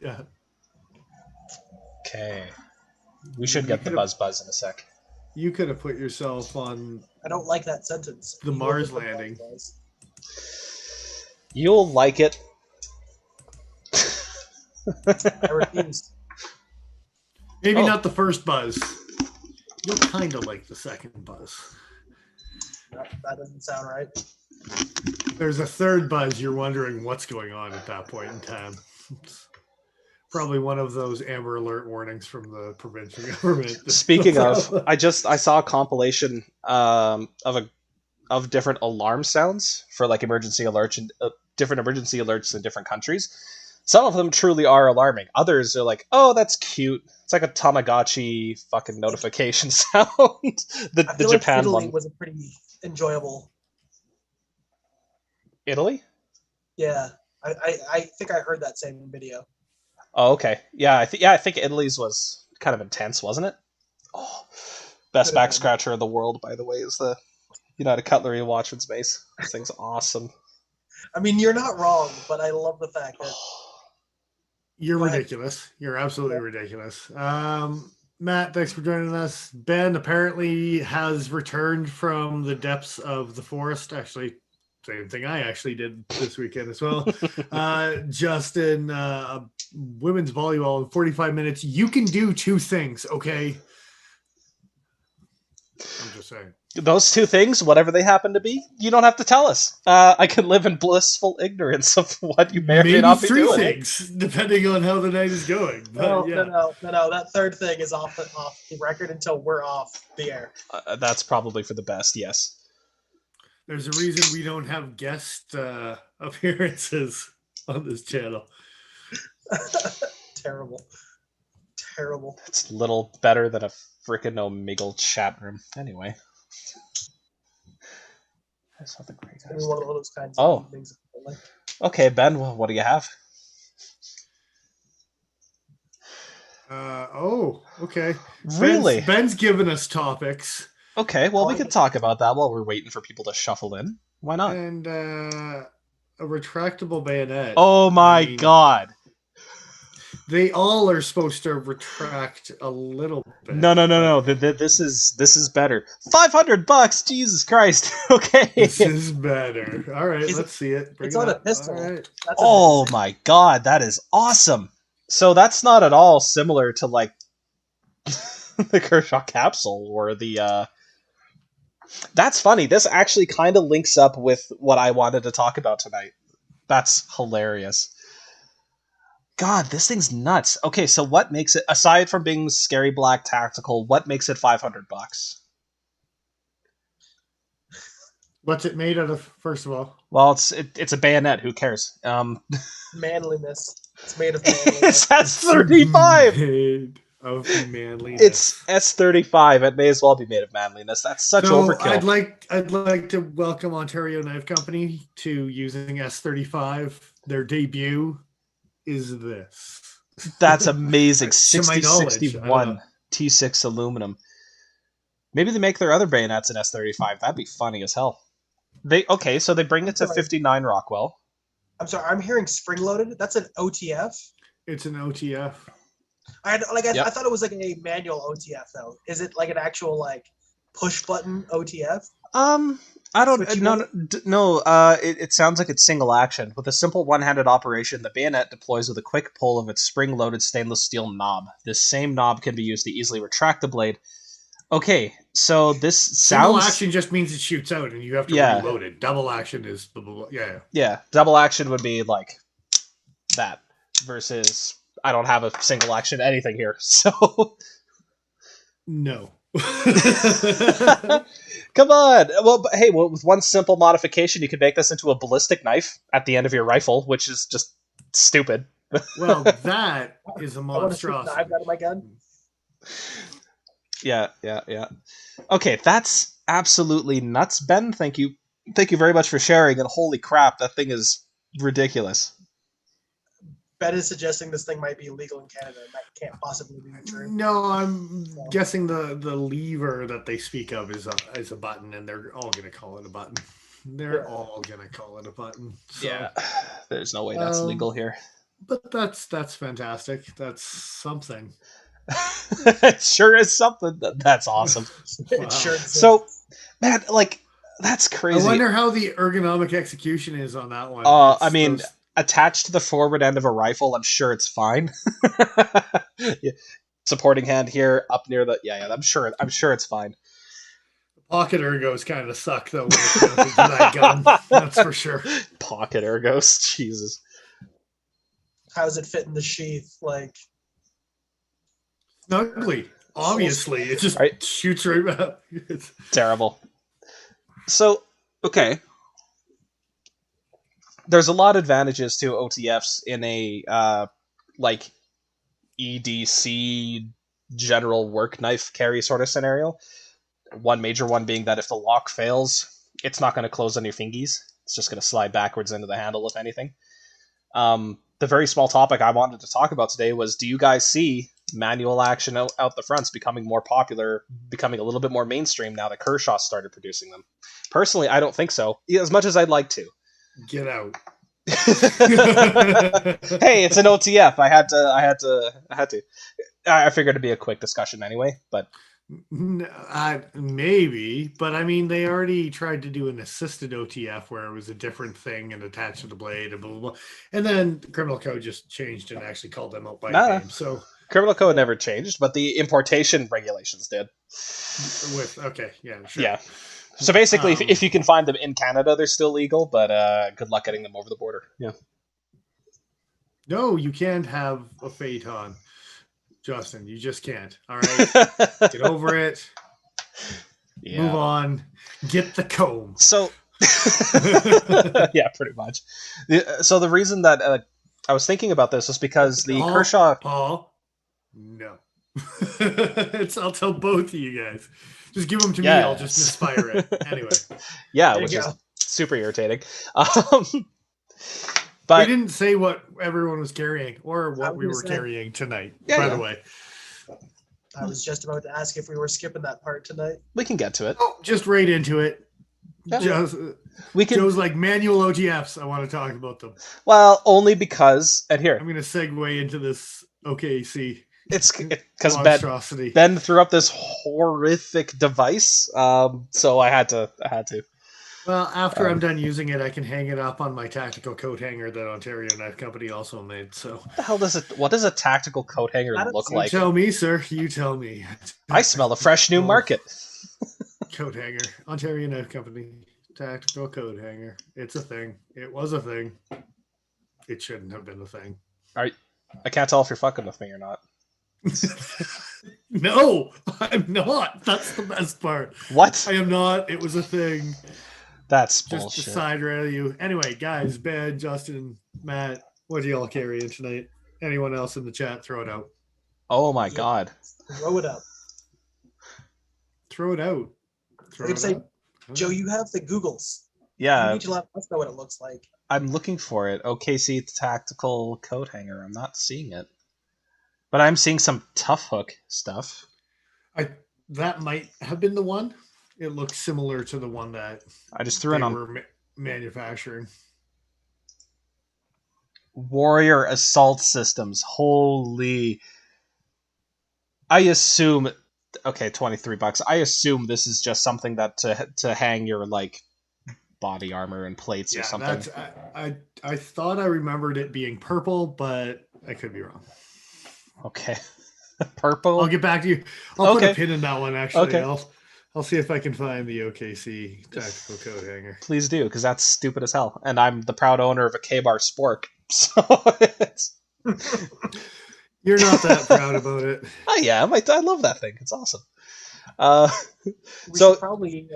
Yeah. Okay. We should get the buzz in a sec. You could have put yourself on. I don't like that sentence. The Mars landing. You'll like it. I refuse. Maybe not the first buzz. You'll kind of like the second buzz. That doesn't sound right. There's a third buzz. You're wondering what's going on at that point in time. It's probably one of those Amber Alert warnings from the provincial government. Speaking of, I saw a compilation of different alarm sounds for like emergency alerts and different emergency alerts in different countries. Some of them truly are alarming. Others are like, oh, that's cute. It's like a Tamagotchi fucking notification sound. the Japan Italy one was a pretty enjoyable. Italy? Yeah, I think I heard that same video. Oh, okay. Yeah, I think Italy's was kind of intense, wasn't it? Oh, best back scratcher in the world, by the way, is the United Cutlery Watchman's Mace. This thing's awesome. I mean, you're not wrong, but I love the fact that you're ridiculous. You're absolutely ridiculous. Matt, thanks for joining us. Ben apparently has returned from the depths of the forest. Actually, same thing I actually did this weekend as well. Just in women's volleyball in 45 minutes. You can do two things, okay? I'm just saying. Those two things, whatever they happen to be, you don't have to tell us. I can live in blissful ignorance of what you may or may not be doing. Maybe 3 things, depending on how the night is going. But, no. That third thing is off the record until we're off the air. That's probably for the best, yes. There's a reason we don't have guest appearances on this channel. Terrible. It's a little better than a freaking Omegle chat room. Anyway. That's not the great guys. One of those kinds of things. Okay, Ben, what do you have? Okay. Really? Ben's given us topics. Okay, well, we could talk about that while we're waiting for people to shuffle in. Why not? And a retractable bayonet. Oh my god. They all are supposed to retract a little bit. No. This is better. $500. Jesus Christ. Okay. This is better. All right, let's see it. It's on a pistol. Right. Oh my god, that is awesome. So that's not at all similar to like the Kershaw capsule or the. That's funny. This actually kind of links up with what I wanted to talk about tonight. That's hilarious. God, this thing's nuts. Okay, so what makes it, aside from being scary black tactical, what makes it $500? What's it made out of, first of all? Well, it's a bayonet. Who cares? Manliness. It's made of manliness. It's S35. Made of manliness. It's S35. It may as well be made of manliness. That's such overkill. I'd like to welcome Ontario Knife Company to using S35. Their debut is this. That's amazing. 6061 T6 aluminum. Maybe they make their other bayonets in S35. That'd be funny as hell. So they bring it to 59 Rockwell. I'm sorry, I'm hearing spring loaded. That's an OTF. It's an OTF. I thought it was like a manual OTF though. Is it like an actual like push button OTF? I don't no. It sounds like it's single action. With a simple one-handed operation, the bayonet deploys with a quick pull of its spring-loaded stainless steel knob. This same knob can be used to easily retract the blade. Okay, so this sounds... Single action just means it shoots out and you have to reload it. Double action is... Yeah, double action would be like that versus... I don't have a single action anything here, so... No. Come on! Well, but hey, with one simple modification, you could make this into a ballistic knife at the end of your rifle, which is just stupid. Well, that is a monstrosity. I want to shoot knives out of my gun. Yeah. Okay, that's absolutely nuts, Ben. Thank you very much for sharing. And holy crap, that thing is ridiculous. Ben is suggesting this thing might be illegal in Canada, and that can't possibly be true. No, I'm guessing the lever that they speak of is a button, and they're all going to call it a button. They're all going to call it a button. So. Yeah, there's no way that's legal here. But that's fantastic. That's something. It sure is something. That's awesome. It sure is. So, man, like that's I crazy. wonder how the ergonomic execution is on that one. I mean, those... attached to the forward end of a rifle, I'm sure it's fine. Yeah. Supporting hand here, up near the yeah. I'm sure it's fine. Pocket ergos kind of suck though when it's mounted to that gun. That's for sure. Pocket ergos, Jesus. How's it fit in the sheath? Like Snugly. Obviously, it just right. shoots right back. It's terrible. So, okay. There's a lot of advantages to OTFs in a like EDC general work knife carry sort of scenario. One major one being that if the lock fails, it's not going to close on your fingies. It's just going to slide backwards into the handle, if anything. The very small topic I wanted to talk about today was, do you guys see manual action out the fronts becoming more popular, becoming a little bit more mainstream now that Kershaw started producing them? Personally, I don't think so, as much as I'd like to. Get out. Hey, it's an OTF. I had to. I figured it'd be a quick discussion anyway, but maybe, but I mean, they already tried to do an assisted OTF where it was a different thing and attached to the blade and blah blah blah, and then the criminal code just changed and actually called them out by name. So criminal code never changed, but the importation regulations did. Okay, yeah, sure. Yeah. So basically, if you can find them in Canada, they're still legal, but good luck getting them over the border. Yeah. No, you can't have a phaeton, Justin. You just can't. All right, get over it. Yeah. Move on. Get the comb. So, yeah, pretty much. So the reason that I was thinking about this was because the Kershaw. Paul, no. I'll tell both of you guys. Just give them to me. I'll just misfire it. Anyway. Yeah, which is super irritating. But we didn't say what everyone was carrying or what we were carrying tonight, by the way. I was just about to ask if we were skipping that part tonight. We can get to it. Oh, just right into it. Yeah. Joe's like manual OTFs. I want to talk about them. Well, only because, and here. I'm going to segue into this OKC. It's because Ben threw up this horrific device, so I had to. Well, after I'm done using it, I can hang it up on my tactical coat hanger that Ontario Knife Company also made. So, what the hell does it? What does a tactical coat hanger look like? You tell me, sir. You tell me. I smell a fresh new market. Coat hanger, Ontario Knife Company, tactical coat hanger. It's a thing. It was a thing. It shouldn't have been a thing. I can't tell if you're fucking with me or not. No, I'm not. That's the best part. What? I am not. It was a thing. That's just bullshit. Decide rather you. Anyway, guys, Ben, Justin, Matt, what do y'all carrying tonight? Anyone else in the chat? Throw it out. Oh my god. Throw it up. Throw it out. I would say, Joe, you have the Googles. Yeah. You need to let us know what it looks like. I'm looking for it. OKC tactical coat hanger. I'm not seeing it. But I'm seeing some Tough Hook stuff. That might have been the one. It looks similar to the one that I just threw in on were manufacturing. Warrior Assault Systems. Holy. I assume. Okay, $23. I assume this is just something that to hang your like body armor and plates or something. I thought I remembered it being purple, but I could be wrong. Okay. Purple. I'll get back to you. I'll put a pin in that one actually. Okay. I'll see if I can find the OKC tactical coat hanger. Please do, because that's stupid as hell. And I'm the proud owner of a K-Bar Spork. So it's... You're not that proud about it. I am. I love that thing. It's awesome. We should probably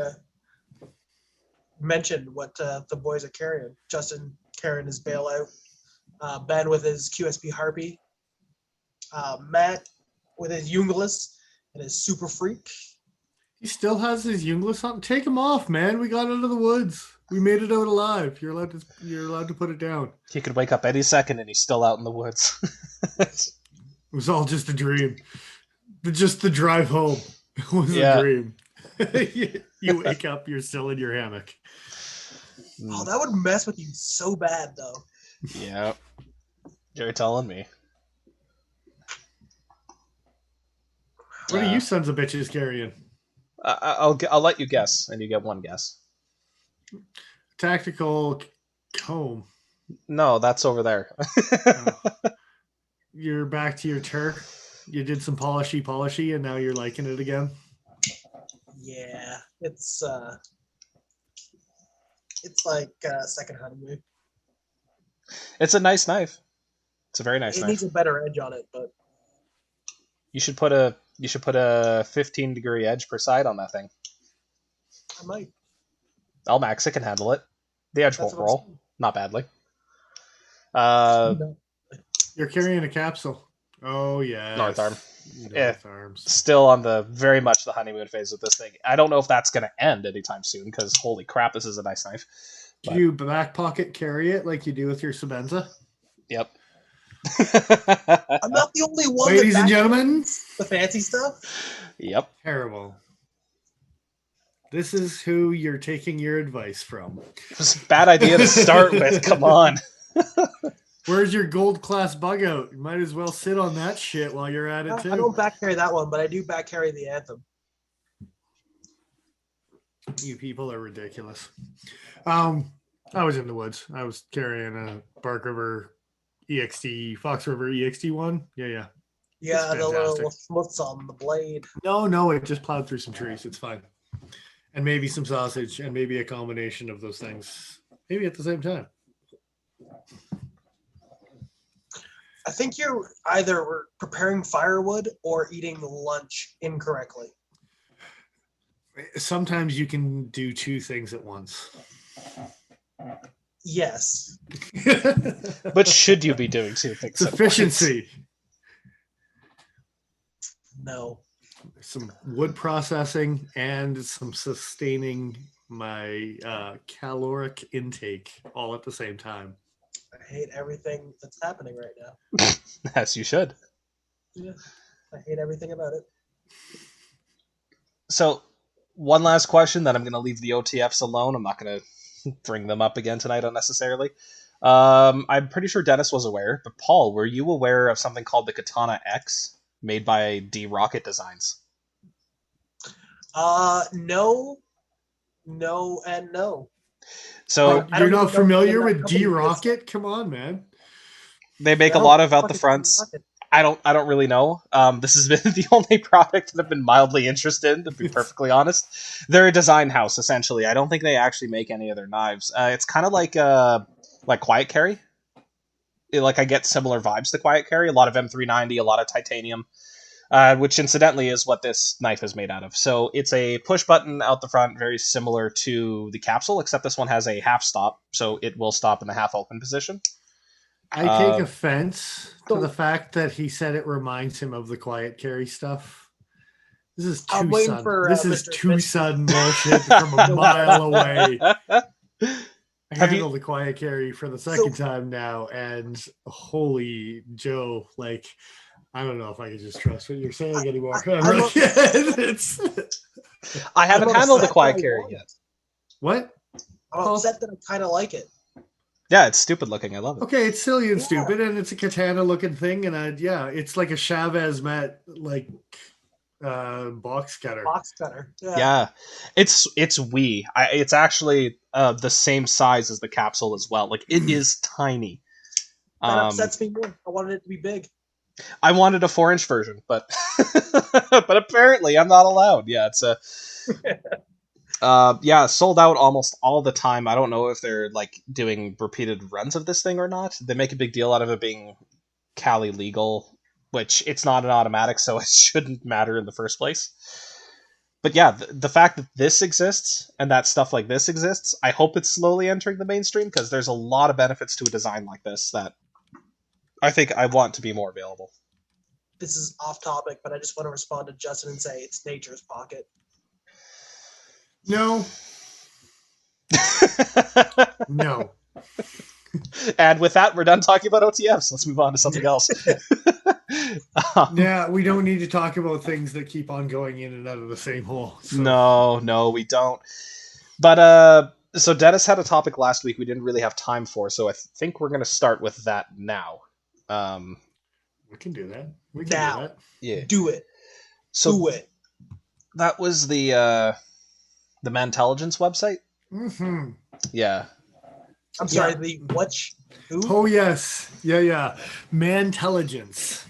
mention what the boys are carrying. Justin carrying his bailout. Ben with his QSP Harpy. Matt with his Jungles and his Super Freak. He still has his Jungles on. Take him off, man. We got out of the woods. We made it out alive. You're allowed to put it down. He could wake up any second and he's still out in the woods. It was all just a dream. Just the drive home was a dream. You wake up, you're still in your hammock. Oh, that would mess with you so bad, though. Yeah. You're telling me. What are you sons of bitches carrying? I'll let you guess, and you get one guess. Tactical comb. No, that's over there. Oh. You're back to your turf. You did some polishy, and now you're liking it again. Yeah, it's like second honeymoon. It's a nice knife. It's a very nice It knife. needs a better edge on it, but You should put a 15-degree edge per side on that thing. I might. Max, it can handle it. The edge That's won't what I'm roll. saying. Not badly. No. You're carrying a capsule. Oh yeah. North arm. North arms. Still on the very much the honeymoon phase with this thing. I don't know if that's going to end anytime soon because holy crap, this is a nice knife. Do you back pocket carry it like you do with your Sebenza? Yep. I'm not the only one. Ladies and gentlemen, the fancy stuff. Yep. Terrible. This is who you're taking your advice from. It was a bad idea to start with. Come on. Where's your gold class bug out? You might as well sit on that shit while you're at it too. I don't back carry that one, but I do back carry the Anthem. You people are ridiculous. I was in the woods. I was carrying a Bark River EXT, Fox River EXT one. Yeah. Yeah, the little schmutz on the blade. No, it just plowed through some trees. It's fine. And maybe some sausage, and maybe a combination of those things. Maybe at the same time. I think you're either preparing firewood or eating lunch incorrectly. Sometimes you can do two things at once. Yes. But should you be doing two things? Efficiency. No. Some wood processing and some sustaining my caloric intake all at the same time. I hate everything that's happening right now. As you should. Yeah. I hate everything about it. So, one last question, then I'm going to leave the OTFs alone. I'm not going to bring them up again tonight unnecessarily. I'm pretty sure Dennis was aware, but Paul, were you aware of something called the Katana X made by D Rocket Designs? No, and no. So you're not familiar with D Rocket? Come on, man. They make a lot of out the fronts. I don't really know. This has been the only product that I've been mildly interested in, to be perfectly honest. They're a design house, essentially. I don't think they actually make any other knives. It's kind of like Quiet Carry. I get similar vibes to Quiet Carry. A lot of M390, a lot of titanium, which incidentally is what this knife is made out of. So it's a push button out the front, very similar to the capsule, except this one has a half stop, so it will stop in the half open position. I take offense to the fact that he said it reminds him of the Quiet Carry stuff. This is too sudden bullshit from a mile away. I handled the Quiet Carry for the second time now, and holy Joe, I don't know if I can just trust what you're saying anymore. I haven't handled the Quiet Carry yet. What? I'm upset that I kind of like it. Yeah, it's stupid looking. I love it. Okay, it's silly and stupid, and it's a katana looking thing, and it's like a Chavez mat, box cutter. Box cutter. Yeah. It's wee. It's actually the same size as the capsule as well. It is tiny. That upsets me more. I wanted it to be big. I wanted a 4-inch version, but but apparently I'm not allowed. Yeah, it's a sold out almost all the time. I don't know if they're doing repeated runs of this thing or not. They make a big deal out of it being Cali legal, which it's not an automatic, so it shouldn't matter in the first place. But yeah, the fact that this exists and that stuff like this exists, I hope it's slowly entering the mainstream because there's a lot of benefits to a design like this that I think I want to be more available. This is off topic, but I just want to respond to Justin and say it's nature's pocket. No. No. And with that, we're done talking about OTFs. Let's move on to something else. Yeah, we don't need to talk about things that keep on going in and out of the same hole. So. No, we don't. But so Dennis had a topic last week we didn't really have time for, so I think we're going to start with that now. We can do that. We can Now. do that. Yeah. Do it. So Do it. that was the Mantelligence website. Mm-hmm. Yeah. I'm sorry, Yeah. the which? Who? Oh yes, yeah. Mantelligence.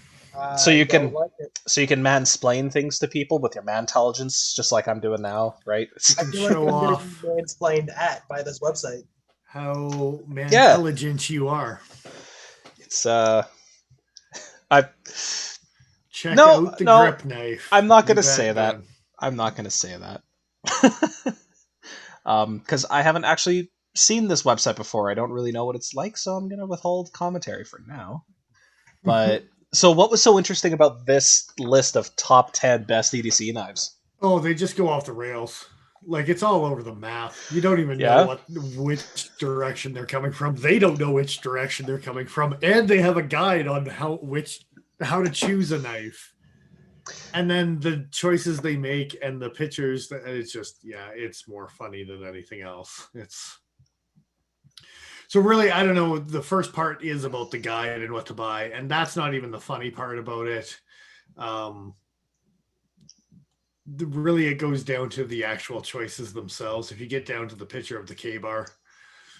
So you don't can like it. so you can mansplain things to people with your Mantelligence, just like I'm doing now, right? You I can feel like show I'm off getting mansplained at by this website. how Yeah. mantelligent you are. It's I Check no out the no grip knife. I'm not You gonna bet, say that. Ben. I'm not gonna say that. Because I haven't actually seen this website before. I don't really know what it's like, so I'm gonna withhold commentary for now. But so, what was so interesting about this list of top 10 best EDC knives? Oh, they just go off the rails. Like it's all over the map. You don't even Yeah. know which direction they're coming from. They don't know which direction they're coming from, and they have a guide on how to choose a knife. And then the choices they make and the pictures, it's just, it's more funny than anything else. It's so really, I don't know. The first part is about the guide and what to buy, and that's not even the funny part about it. Really, it goes down to the actual choices themselves. If you get down to the picture of the K-bar,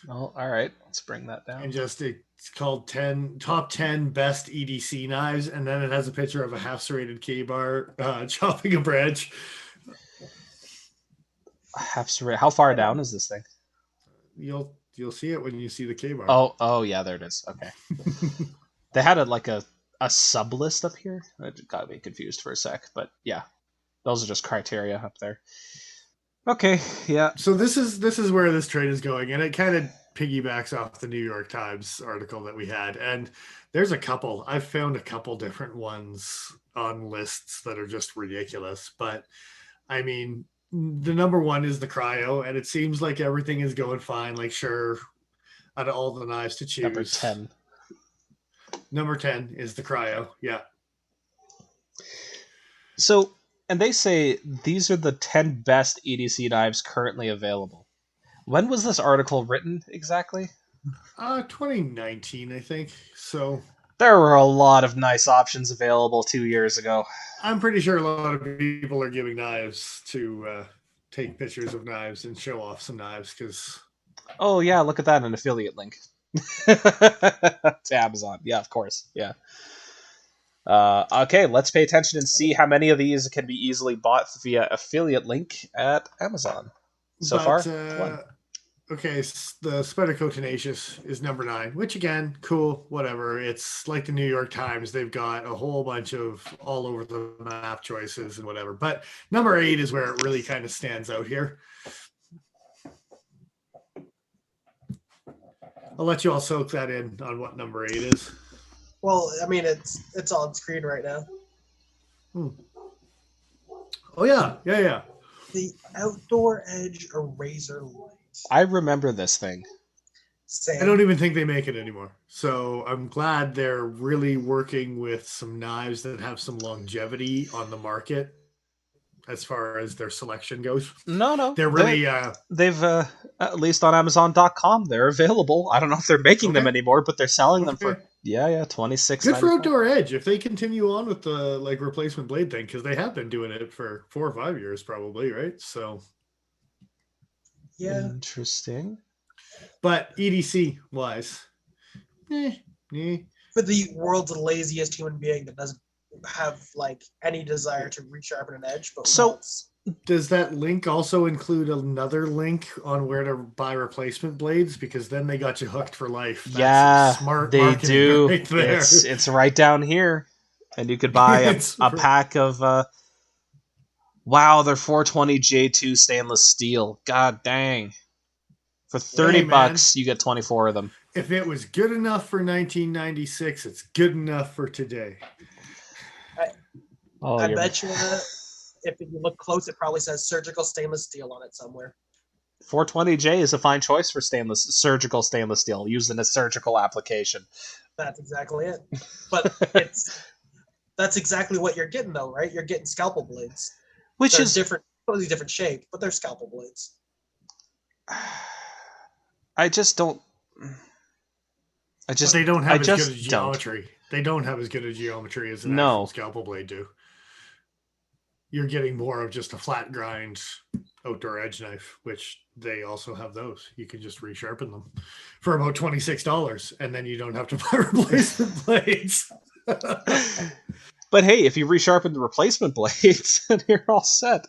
Oh, all right. Let's bring that down. and just it's called top 10 best EDC knives, and then it has a picture of a half serrated K-bar chopping a branch. How far down is this thing? You'll see it when you see the K-bar. Oh yeah, there it is. Okay. They had a sub list up here. I got me confused for a sec, but yeah, those are just criteria up there. Okay, yeah. So this is where this trade is going, and it kind of piggybacks off the New York Times article that we had. And there's a couple. I've found a couple different ones on lists that are just ridiculous. But I mean, the number one is the cryo, and it seems like everything is going fine. Like, sure, out of all the knives to choose, Number 10. Number 10 is the cryo. Yeah. So, and they say these are the 10 best EDC knives currently available. When was this article written exactly? 2019, I think. So there were a lot of nice options available 2 years ago. I'm pretty sure a lot of people are giving knives to take pictures of knives and show off some knives because. Oh yeah, look at that, an affiliate link to Amazon. Yeah, of course. Yeah. Okay, let's pay attention and see how many of these can be easily bought via affiliate link at Amazon. So far, one. Okay, the Spyderco Tenacious is number 9, which again, cool, whatever. It's like the New York Times. They've got a whole bunch of all over the map choices and whatever. But number 8 is where it really kind of stands out here. I'll let you all soak that in on what number 8 is. Well, I mean, it's on screen right now. Oh, yeah. The Outdoor Edge Eraser Light. I remember this thing. Same. I don't even think they make it anymore. So I'm glad they're really working with some knives that have some longevity on the market as far as their selection goes. No. They're really... they've, at least on Amazon.com, they're available. I don't know if they're making them anymore, but they're selling them for... Yeah, $26.95. Good for Outdoor Edge if they continue on with the replacement blade thing, because they have been doing it for 4 or 5 years probably, right? So... Yeah. Interesting. But EDC wise, For the world's laziest human being that doesn't have any desire to resharpen an edge, but does that link also include another link on where to buy replacement blades? Because then they got you hooked for life. That's smart they do. Right there. It's right down here, and you could buy a pack of. Wow, they're 420 J2 stainless steel. God dang! For $30, you get 24 of them. If it was good enough for 1996, it's good enough for today. I bet you that if you look close, it probably says surgical stainless steel on it somewhere. 420J is a fine choice for surgical stainless steel used in a surgical application. That's exactly it. But that's exactly what you're getting, though, right? You're getting scalpel blades. Which they're is totally different shape, but they're scalpel blades. I just don't. They don't have as good a geometry. They don't have as good a geometry as an No. actual scalpel blade do. You're getting more of just a flat grind outdoor edge knife, which they also have those. You can just resharpen them for about $26, and then you don't have to buy replacement blades. But hey, if you resharpen the replacement blades, then you're all set.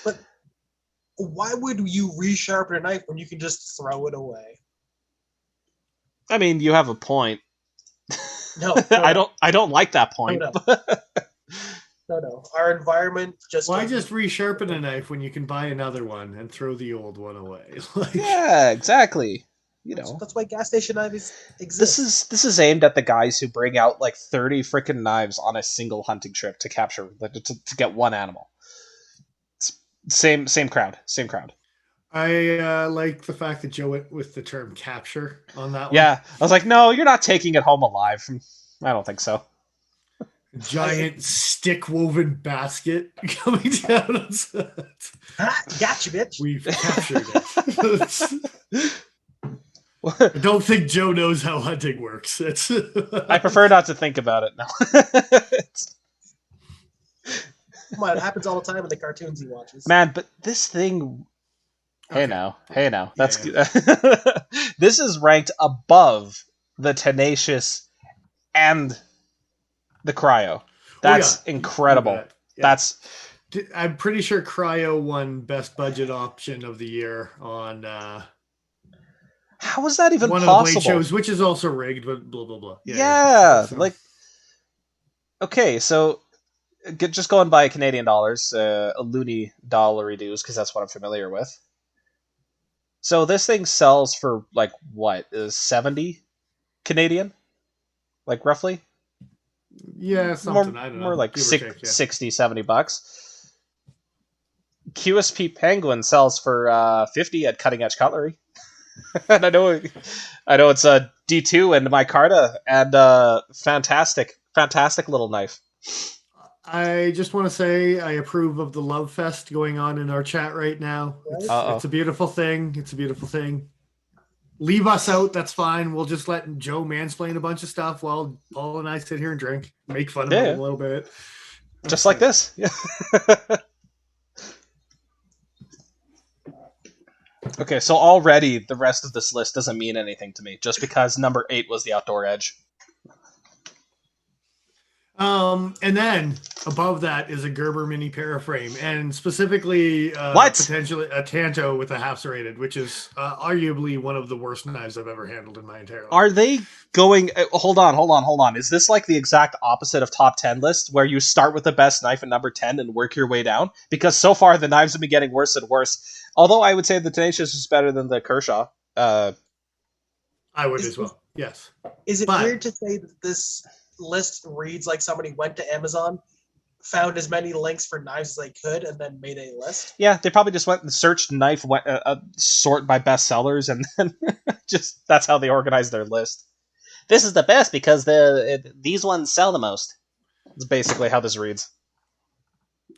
But why would you resharpen a knife when you can just throw it away? I mean, you have a point. No, I don't like that point. No. Our environment just. Why just resharpen a knife when you can buy another one and throw the old one away? Like, yeah, exactly. You know, that's why gas station knives exist. This is aimed at the guys who bring out like 30 freaking knives on a single hunting trip to capture to get one animal. It's same crowd. I like the fact that Joe went with the term capture on that one. Yeah, I was like, no, you're not taking it home alive. I don't think so. Giant stick woven basket coming down on set. Gotcha, bitch. We've captured it. I don't think Joe knows how hunting works. I prefer not to think about it now. Come on, it happens all the time in the cartoons he watches. Man, but this thing. Hey Okay. now. That's Yeah. This is ranked above the Tenacious and the Cryo. That's incredible. Yeah. That's. I'm pretty sure Cryo won best budget option of the year on How is that even one possible? of the Blade shows, which is also rigged, but blah blah blah. Yeah. So- Like. Okay, so just going by Canadian dollars, a loony dollary dues, because that's what I'm familiar with. So this thing sells for like what is 70 Canadian, like roughly. Yeah, something. I don't know. More like Give or take, yeah. 60, 70 bucks. QSP Penguin sells for 50 at Cutting Edge Cutlery. And I know it's a D2 and micarta and fantastic little knife. I just want to say I approve of the love fest going on in our chat right now. It's a beautiful thing. It's a beautiful thing. Leave us out. That's fine. We'll just let Joe mansplain a bunch of stuff while Paul and I sit here and drink, make fun of him a little bit. Just like this. Yeah. Okay, so already the rest of this list doesn't mean anything to me, just because number 8 was the Outdoor Edge. And then above that is a Gerber mini paraframe, and specifically potentially a Tanto with a half serrated, which is arguably one of the worst knives I've ever handled in my entire life. Are they going? Hold on. Is this like the exact opposite of top 10 list, where you start with the best knife at number 10 and work your way down? Because so far the knives have been getting worse and worse. Although I would say the Tenacious is better than the Kershaw. I would as well. Yes. Is it weird to say that this list reads like somebody went to Amazon, found as many links for knives as they could, and then made a list? Yeah, they probably just went and searched knife sort by bestsellers, and then just that's how they organized their list. This is the best because these ones sell the most. It's basically how this reads.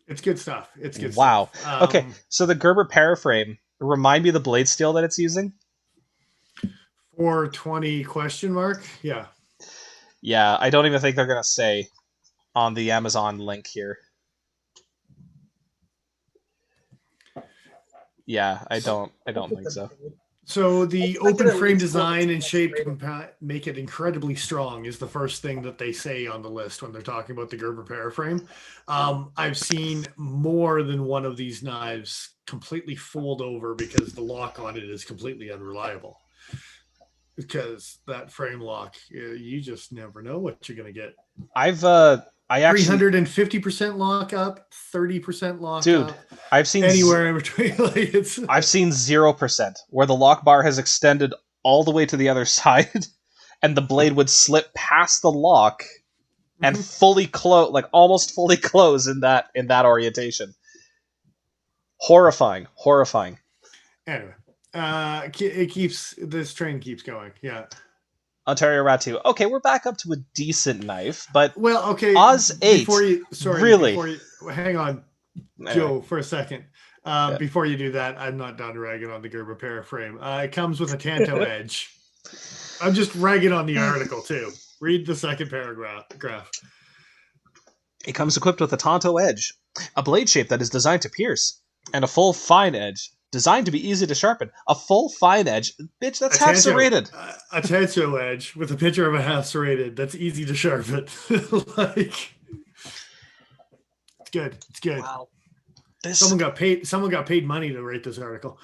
It's good stuff. It's good wow. stuff. Okay, so the Gerber paraframe, remind me of the blade steel that it's using? 420 question mark? Yeah. Yeah, I don't even think they're going to say on the Amazon link here. Yeah, I don't think so. So the open frame design and shape make it incredibly strong is the first thing that they say on the list when they're talking about the Gerber paraframe. I've seen more than one of these knives completely fold over because the lock on it is completely unreliable. Because that frame lock, you just never know what you're going to get. I actually 350% lock up, 30% lock up. I've seen anywhere in between. Like I've seen 0% where the lock bar has extended all the way to the other side, and the blade would slip past the lock and fully close, like almost fully close in that orientation. Horrifying. Anyway. This train keeps going. Yeah. Ontario Rat 2. Okay, we're back up to a decent knife, but okay. Oz 8. Hang on, Joe, for a second. Before you do that, I'm not done ragging on the Gerber paraframe. It comes with a Tanto edge, I'm just ragging on the article too. Read the second paragraph. It comes equipped with a Tonto edge, a blade shape that is designed to pierce, and a full fine edge, designed to be easy to sharpen. A full fine edge? Bitch, that's half serrated. A Tanto edge with a picture of a half serrated. That's easy to sharpen. Like, it's good. It's good. Wow. Someone got paid money to write this article.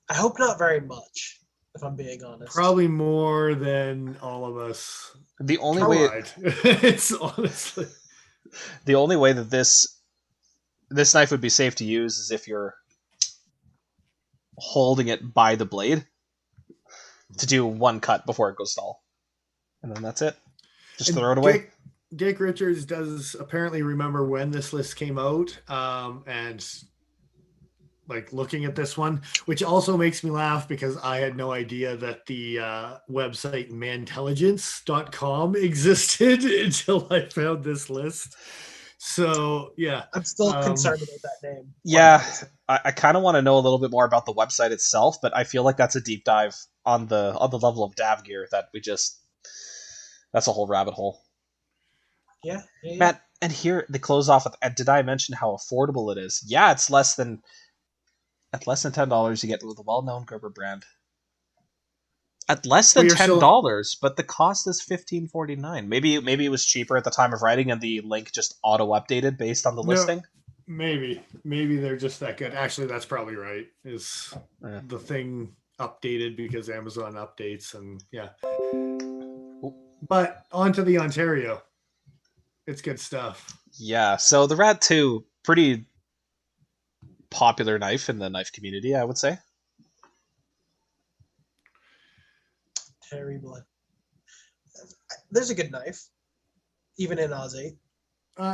I hope not very much, if I'm being honest. Probably more than all of us. The only way it's honestly the only way that this knife would be safe to use is if you're holding it by the blade to do one cut before it goes stall. And then that's it. Just throw it away. Dick Richards does apparently remember when this list came out, and like looking at this one, which also makes me laugh because I had no idea that the website Mantelligence.com existed until I found this list. So yeah, I'm still concerned about that name. Yeah, I kind of want to know a little bit more about the website itself, but I feel like that's a deep dive on the level of Dav gear that that's a whole rabbit hole. Yeah. Matt, and here they close off with, did I mention how affordable it is? Yeah, it's less than $10 you get with a well-known Gerber brand. At less than $10, but the cost is $15.49. Maybe it was cheaper at the time of writing, and the link just auto-updated based on the listing. Maybe they're just that good. Actually, that's probably right. The thing updated because Amazon updates, and yeah. But on to the Ontario. It's good stuff. Yeah. So the Rad 2, pretty popular knife in the knife community, I would say. Terrible. There's a good knife, even in Oz 8.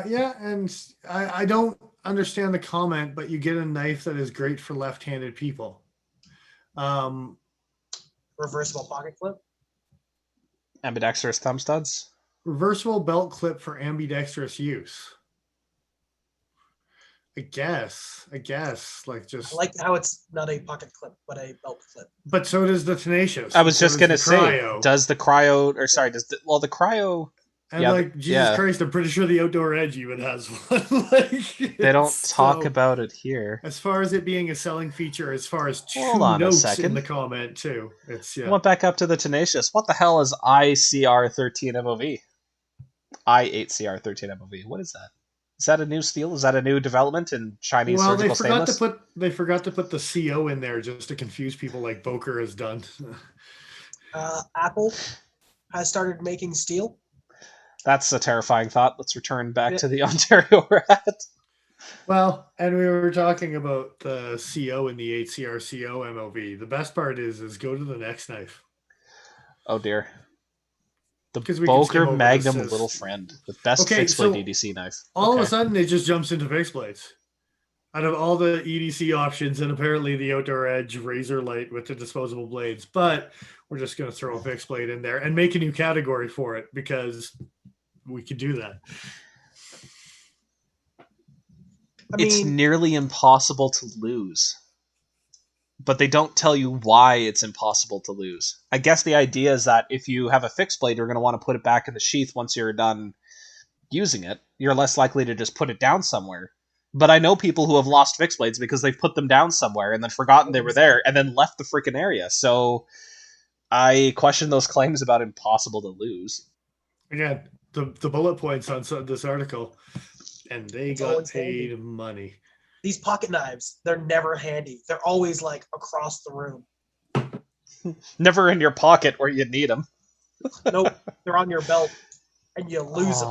Yeah, and I don't understand the comment, but you get a knife that is great for left-handed people. Reversible pocket clip. Ambidextrous thumb studs. Reversible belt clip for ambidextrous use. I guess. Like just. I like how it's not a pocket clip, but a belt clip. But so does the Tenacious. I was just gonna say, does the cryo, or sorry, the cryo. And like Jesus Christ, I'm pretty sure the Outdoor Edge even has one. Like, they don't talk about it here. As far as it being a selling feature, as far as two notes in the comment too. It's Went back up to the Tenacious. What the hell is ICR13 MOV? I8CR13 MOV. What is that? Is that a new steel? Is that a new development in Chinese surgical stainless? They forgot to put the CO in there just to confuse people, like Boker has done. Apple has started making steel. That's a terrifying thought. Let's return back to the Ontario Rat. Well, and we were talking about the CO and the 8CR CO MOV. The best part is go to the next knife. Oh dear. The Boker Magnum little friend. The best fixed blade EDC knife. All of a sudden, it just jumps into fixed blades. Out of all the EDC options, and apparently the Outdoor Edge Razor Light with the disposable blades. But we're just going to throw a fixed blade in there and make a new category for it because we could do that. It's nearly impossible to lose. But they don't tell you why it's impossible to lose. I guess the idea is that if you have a fixed blade, you're going to want to put it back in the sheath once you're done using it. You're less likely to just put it down somewhere. But I know people who have lost fixed blades because they've put them down somewhere and then forgotten they were there and then left the freaking area. So I question those claims about impossible to lose. Again, the bullet points on this article, and they got paid money. These pocket knives, they're never handy. They're always like across the room. Never in your pocket where you need them. Nope, they're on your belt and you lose them.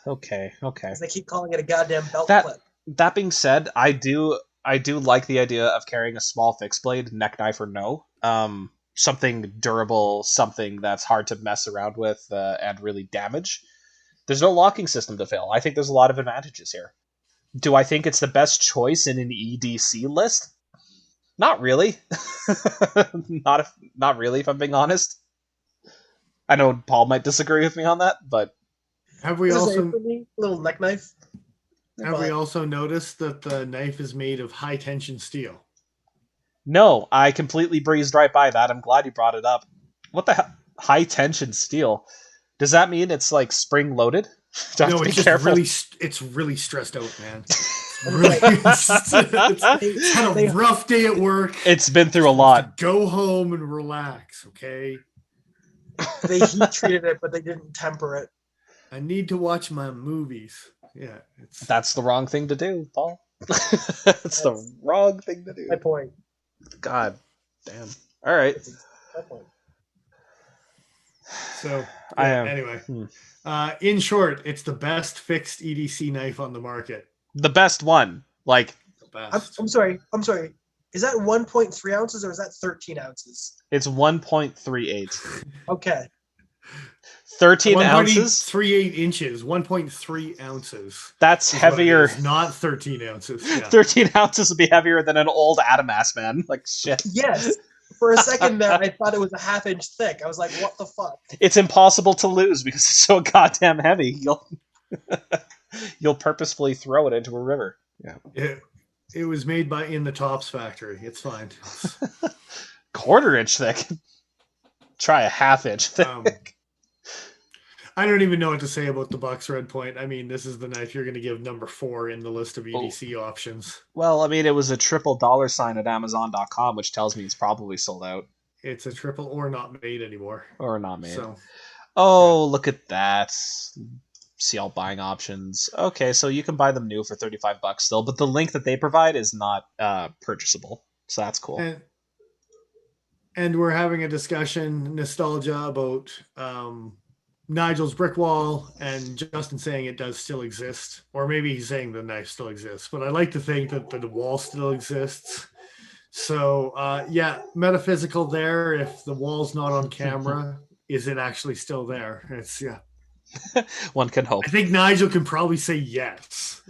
Okay. They keep calling it a goddamn belt clip. That being said, I do like the idea of carrying a small fixed blade, neck knife or no. Something durable, something that's hard to mess around with and really damage. There's no locking system to fail. I think there's a lot of advantages here. Do I think it's the best choice in an EDC list? Not really. Not really, if I'm being honest. I know Paul might disagree with me on that, but have we also little neck knife? Have we also noticed that the knife is made of high tension steel? No, I completely breezed right by that. I'm glad you brought it up. What the hell? High tension steel. Does that mean it's like spring loaded? Do I have No, to be it's just careful? it's really stressed out, man. It's had a rough day at work. It's been through a Just wants lot. to go home and relax, okay? They heat treated it, but they didn't temper it. I need to watch my movies. Yeah, it's That's the wrong thing to do, Paul. That's the wrong thing to do. My point. God damn. All right. My point. so. I Yeah, am. anyway, in short, it's the best fixed EDC knife on the market. The best one. Like, The best. I'm sorry. Is that 1.3 ounces or is that 13 ounces? it's 1.38. Okay. 13 ounces? 1.38 inches, 1.3 ounces. That's is what it heavier. is, not 13 ounces. Yeah. 13 ounces would be heavier than an old Adamas, man. Like, shit. Yes. For a second there, I thought it was a half-inch thick. I was like, what the fuck? It's impossible to lose because it's so goddamn heavy. You'll purposefully throw it into a river. Yeah. It was made in the Tops factory. It's fine. Quarter-inch thick. Try a half-inch thick. I don't even know what to say about the Bucks Red Point. I mean, this is the knife you're going to give number 4 in the list of EDC options. Well, I mean, it was a triple $ at Amazon.com, which tells me it's probably sold out. It's a triple or not made anymore. Or not made. So, oh, look at that. See all buying options. Okay, so you can buy them new for $35 still, but the link that they provide is not purchasable. So that's cool. And we're having a discussion, nostalgia, about Nigel's brick wall, and Justin saying it does still exist. Or maybe he's saying the knife still exists. But I like to think that the wall still exists. So, yeah, metaphysical there. If the wall's not on camera, is it actually still there? It's, yeah. One can hope. I think Nigel can probably say yes.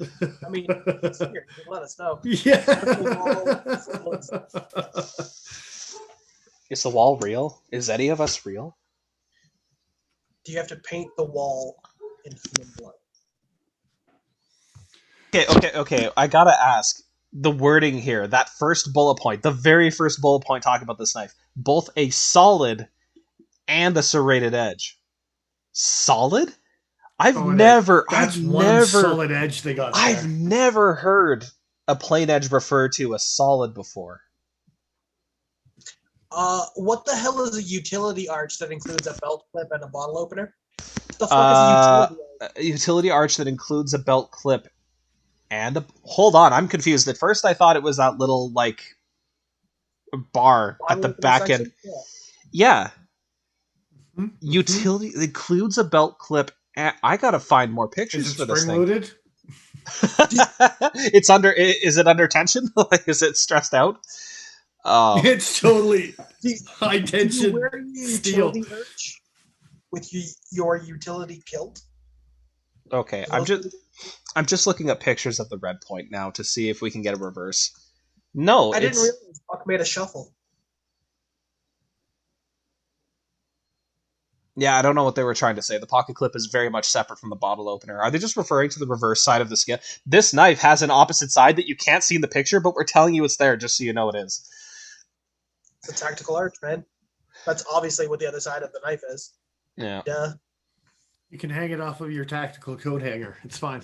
I mean, it's here. You can let us know. Yeah. Is the wall real? Is any of us real? Do you have to paint the wall in human blood? Okay. I gotta ask. The wording here, that first bullet point, the very first bullet point talking about this knife, both a solid and a serrated edge. Solid? I've never solid edge they got. I've never heard a plain edge refer to a solid before. What the hell is a utility arch that includes a belt clip and a bottle opener? What the fuck is a utility arch? A utility arch that includes a belt clip and a... Hold on, I'm confused. At first I thought it was that little, like, bar at the back end. Yeah. Mm-hmm. Utility includes a belt clip. And I gotta find more pictures for this thing. Loaded? It's under... Is it under tension? Like, is it stressed out? It's totally high tension. Do you wear your utility arch with your utility kilt? Okay, I'm just looking at pictures of the red point now to see if we can get a reverse. No, I didn't realize Buck made a shuffle. Yeah, I don't know what they were trying to say. The pocket clip is very much separate from the bottle opener. Are they just referring to the reverse side of the scale? This knife has an opposite side that you can't see in the picture, but we're telling you it's there just so you know it is. It's a tactical arch, man. That's obviously what the other side of the knife is. Yeah. Duh. You can hang it off of your tactical coat hanger. It's fine.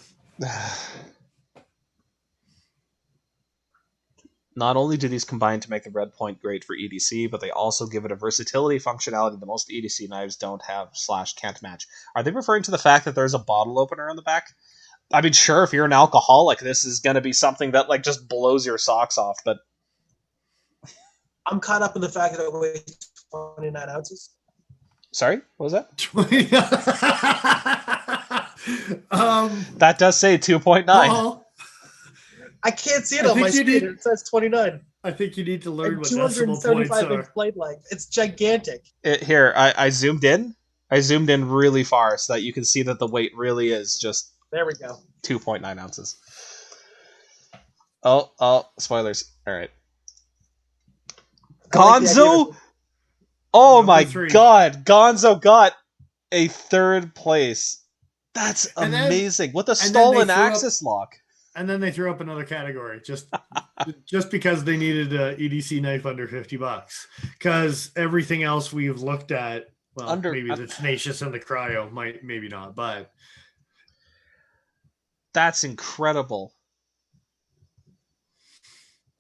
Not only do these combine to make the red point great for EDC, but they also give it a versatility functionality that most EDC knives don't have / can't match. Are they referring to the fact that there's a bottle opener on the back? I mean, sure, if you're an alcoholic, this is going to be something that like just blows your socks off, but... I'm caught up in the fact that it weighs 29 ounces. Sorry? What was that? um, that does say 2.9. Well, I can't see it on my screen. It says 29. I think you need to learn and what decimal points 275 are. inch blade length. It's gigantic. Here, I zoomed in. I zoomed in really far so that you can see that the weight really is just... There we go. 2.9 ounces. Oh, spoilers. All right. Gonzo? Oh my god. Gonzo got a 3rd place. That's amazing. With a stolen axis lock. And then they threw up another category just because they needed a EDC knife under $50. Because everything else we've looked at, well, maybe the tenacious and the cryo maybe not, but that's incredible.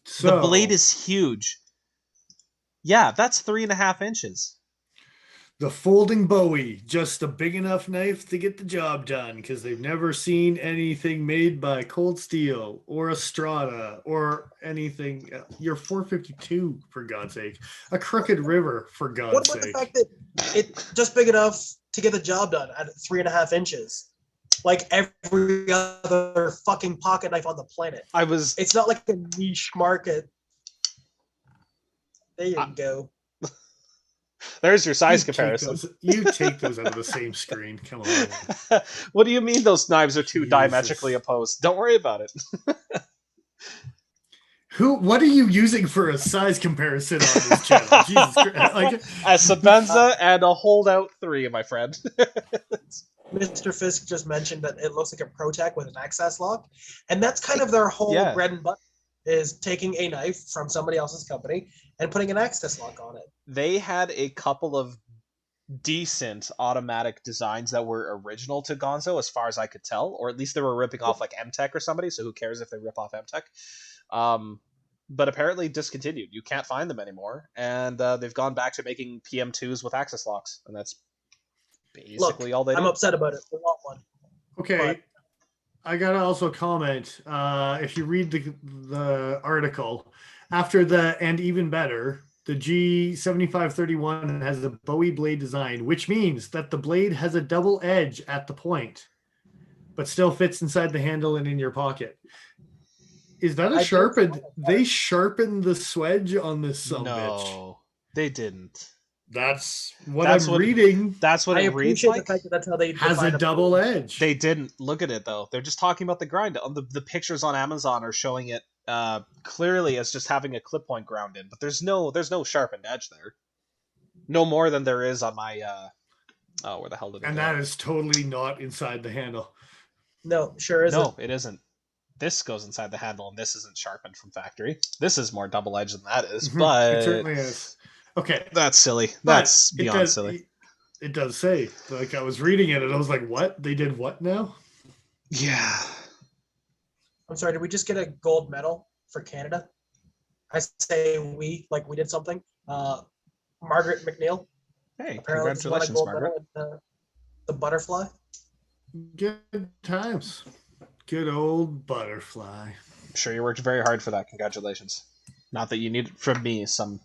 So the blade is huge. Yeah, that's 3.5 inches. The folding Bowie, just a big enough knife to get the job done, because they've never seen anything made by Cold Steel or Estrada or anything. Your 452, for God's sake. A Crooked River, for God's sake. What about the fact that it's just big enough to get the job done at 3.5 inches? Like every other fucking pocket knife on the planet. It's not like a niche market. There you go. There's your size comparison. You take those out of the same screen. Come on. What do you mean those knives are too diametrically opposed? Don't worry about it. What are you using for a size comparison on this channel? Jesus Christ. Like, a Sabenza and a Holdout 3, my friend. Mr. Fisk just mentioned that it looks like a ProTech with an access lock. And that's kind of their whole bread and butter, is taking a knife from somebody else's company and putting an access lock on it. They had a couple of decent automatic designs that were original to Gonzo, as far as I could tell, or at least they were ripping off like MTech or somebody, so who cares if they rip off MTech. But apparently discontinued. You can't find them anymore, and they've gone back to making PM2s with access locks, and that's basically all they do. I'm upset about it. I want one. Okay. But I gotta also comment, if you read the article, after the and even better, the G7531 has a Bowie blade design, which means that the blade has a double edge at the point, but still fits inside the handle and in your pocket. Is that a sharpened? They sharpened the swedge on this sumbitch. No, they didn't. That's what I'm reading. That's what it reads like. The fact that that's how they has a double edge. They didn't look at it though. They're just talking about the grind. The pictures on Amazon are showing it clearly as just having a clip point ground in, but there's no sharpened edge there. No more than there is on my where the hell did it go? And that is totally not inside the handle. No, sure isn't. No, it isn't. This goes inside the handle, and this isn't sharpened from factory. This is more double edged than that is, but it certainly is. Okay, that's silly. That's beyond silly. It does say, like, I was reading it and I was like, "What? They did what now?" Yeah. I'm sorry. Did we just get a gold medal for Canada? I say we did something. Margaret McNeil. Hey, congratulations, Margaret. The butterfly. Good times. Good old butterfly. I'm sure you worked very hard for that. Congratulations. Not that you need it from me, some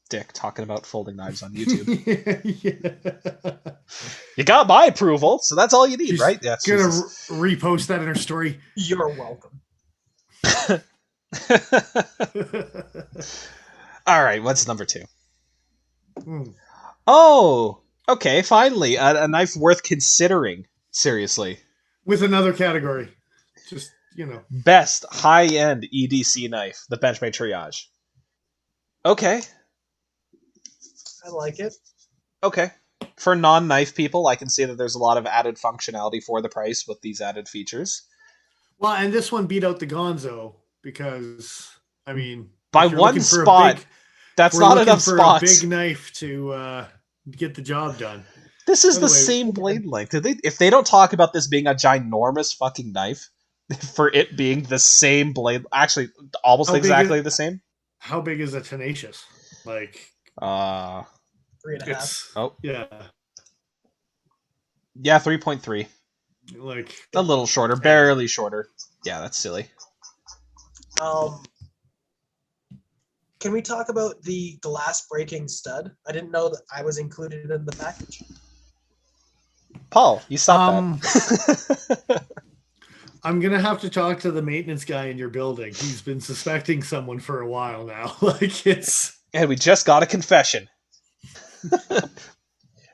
dick talking about folding knives on YouTube. Yeah. You got my approval, so that's all you need, She's right? Yeah. Gonna repost that in her story. You're welcome. All right, what's number 2? Oh, okay, finally, a knife worth considering. Seriously. With another category. Just, Best high-end EDC knife, the Benchmade Triage. Okay. I like it. Okay. For non-knife people, I can see that there's a lot of added functionality for the price with these added features. Well, and this one beat out the Gonzo because, I mean... By one spot, that's not enough spots. A big knife to get the job done. This is the same blade length. If they don't talk about this being a ginormous fucking knife, for it being the same blade, actually almost exactly the same. How big is a tenacious? Like 3.5. Oh yeah, 3.3. Like a little shorter, barely shorter. Yeah, that's silly. Can we talk about the glass breaking stud? I didn't know that I was included in the package. Paul, you stop that. I'm gonna have to talk to the maintenance guy in your building. He's been suspecting someone for a while now. And we just got a confession.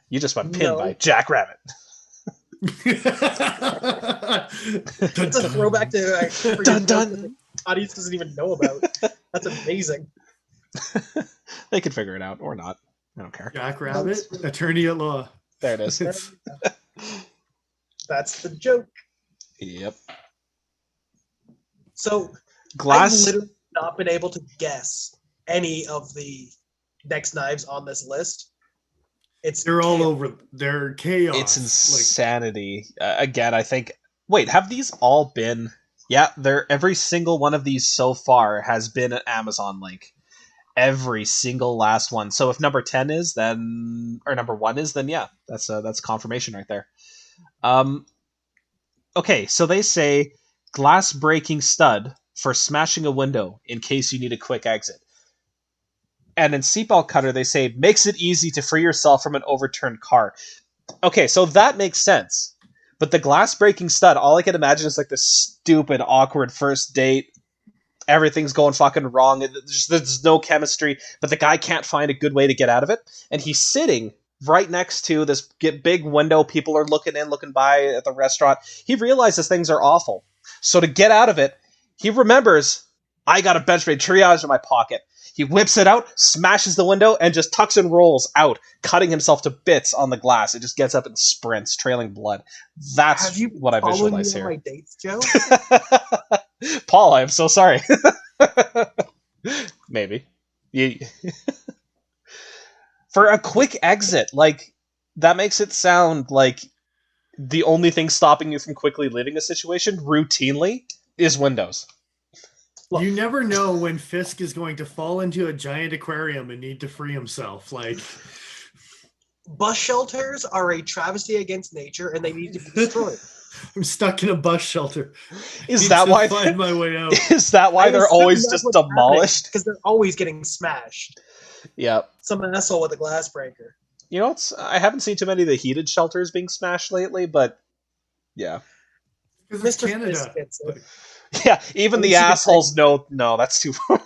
You just went pinned by Jack Rabbit. It's a throwback to dun, dun. Audience doesn't even know about. That's amazing. They can figure it out or not. I don't care. Jack Rabbit, attorney at law. There it is. That's the joke. Yep. So Glass. I've literally not been able to guess any of the next knives on this list. They're all over. They're chaos. It's insanity. Again, I think. Wait, have these all been? Yeah, every single one of these so far has been an Amazon link. Every single last one. So if number 10 is, then or number 1 is, then yeah, that's confirmation right there. Okay, so they say glass breaking stud for smashing a window in case you need a quick exit. And in seatbelt cutter, they say makes it easy to free yourself from an overturned car. Okay, so that makes sense. But the glass breaking stud, all I can imagine is like this stupid, awkward first date. Everything's going fucking wrong. There's no chemistry, but the guy can't find a good way to get out of it. And he's sitting right next to this big window. People are looking by at the restaurant. He realizes things are awful. So to get out of it, he remembers, I got a Benchmade triage in my pocket. He whips it out, smashes the window, and just tucks and rolls out, cutting himself to bits on the glass. It just gets up and sprints, trailing blood. That's what I visualize here. Have you followed me on my dates, Joe? Paul, I am so sorry. Maybe. For a quick exit, like, that makes it sound like the only thing stopping you from quickly leaving a situation, routinely, is windows. Look, you never know when Fisk is going to fall into a giant aquarium and need to free himself. Like, bus shelters are a travesty against nature, and they need to be destroyed. I'm stuck in a bus shelter. Is that why? Find my way out. Is that why they're always just demolished? Because they're always getting smashed. Yeah. Some asshole with a glass breaker. You know, I haven't seen too many of the heated shelters being smashed lately, but yeah. Mr. Canada. Yeah, even the assholes know, no, that's too far.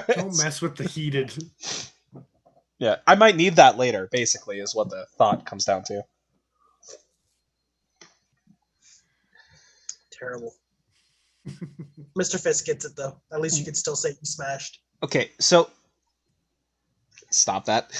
Don't mess with the heated. Yeah, I might need that later, basically, is what the thought comes down to. Terrible. Mr. Fisk gets it, though. At least you can still say you smashed. Okay, so... Stop that.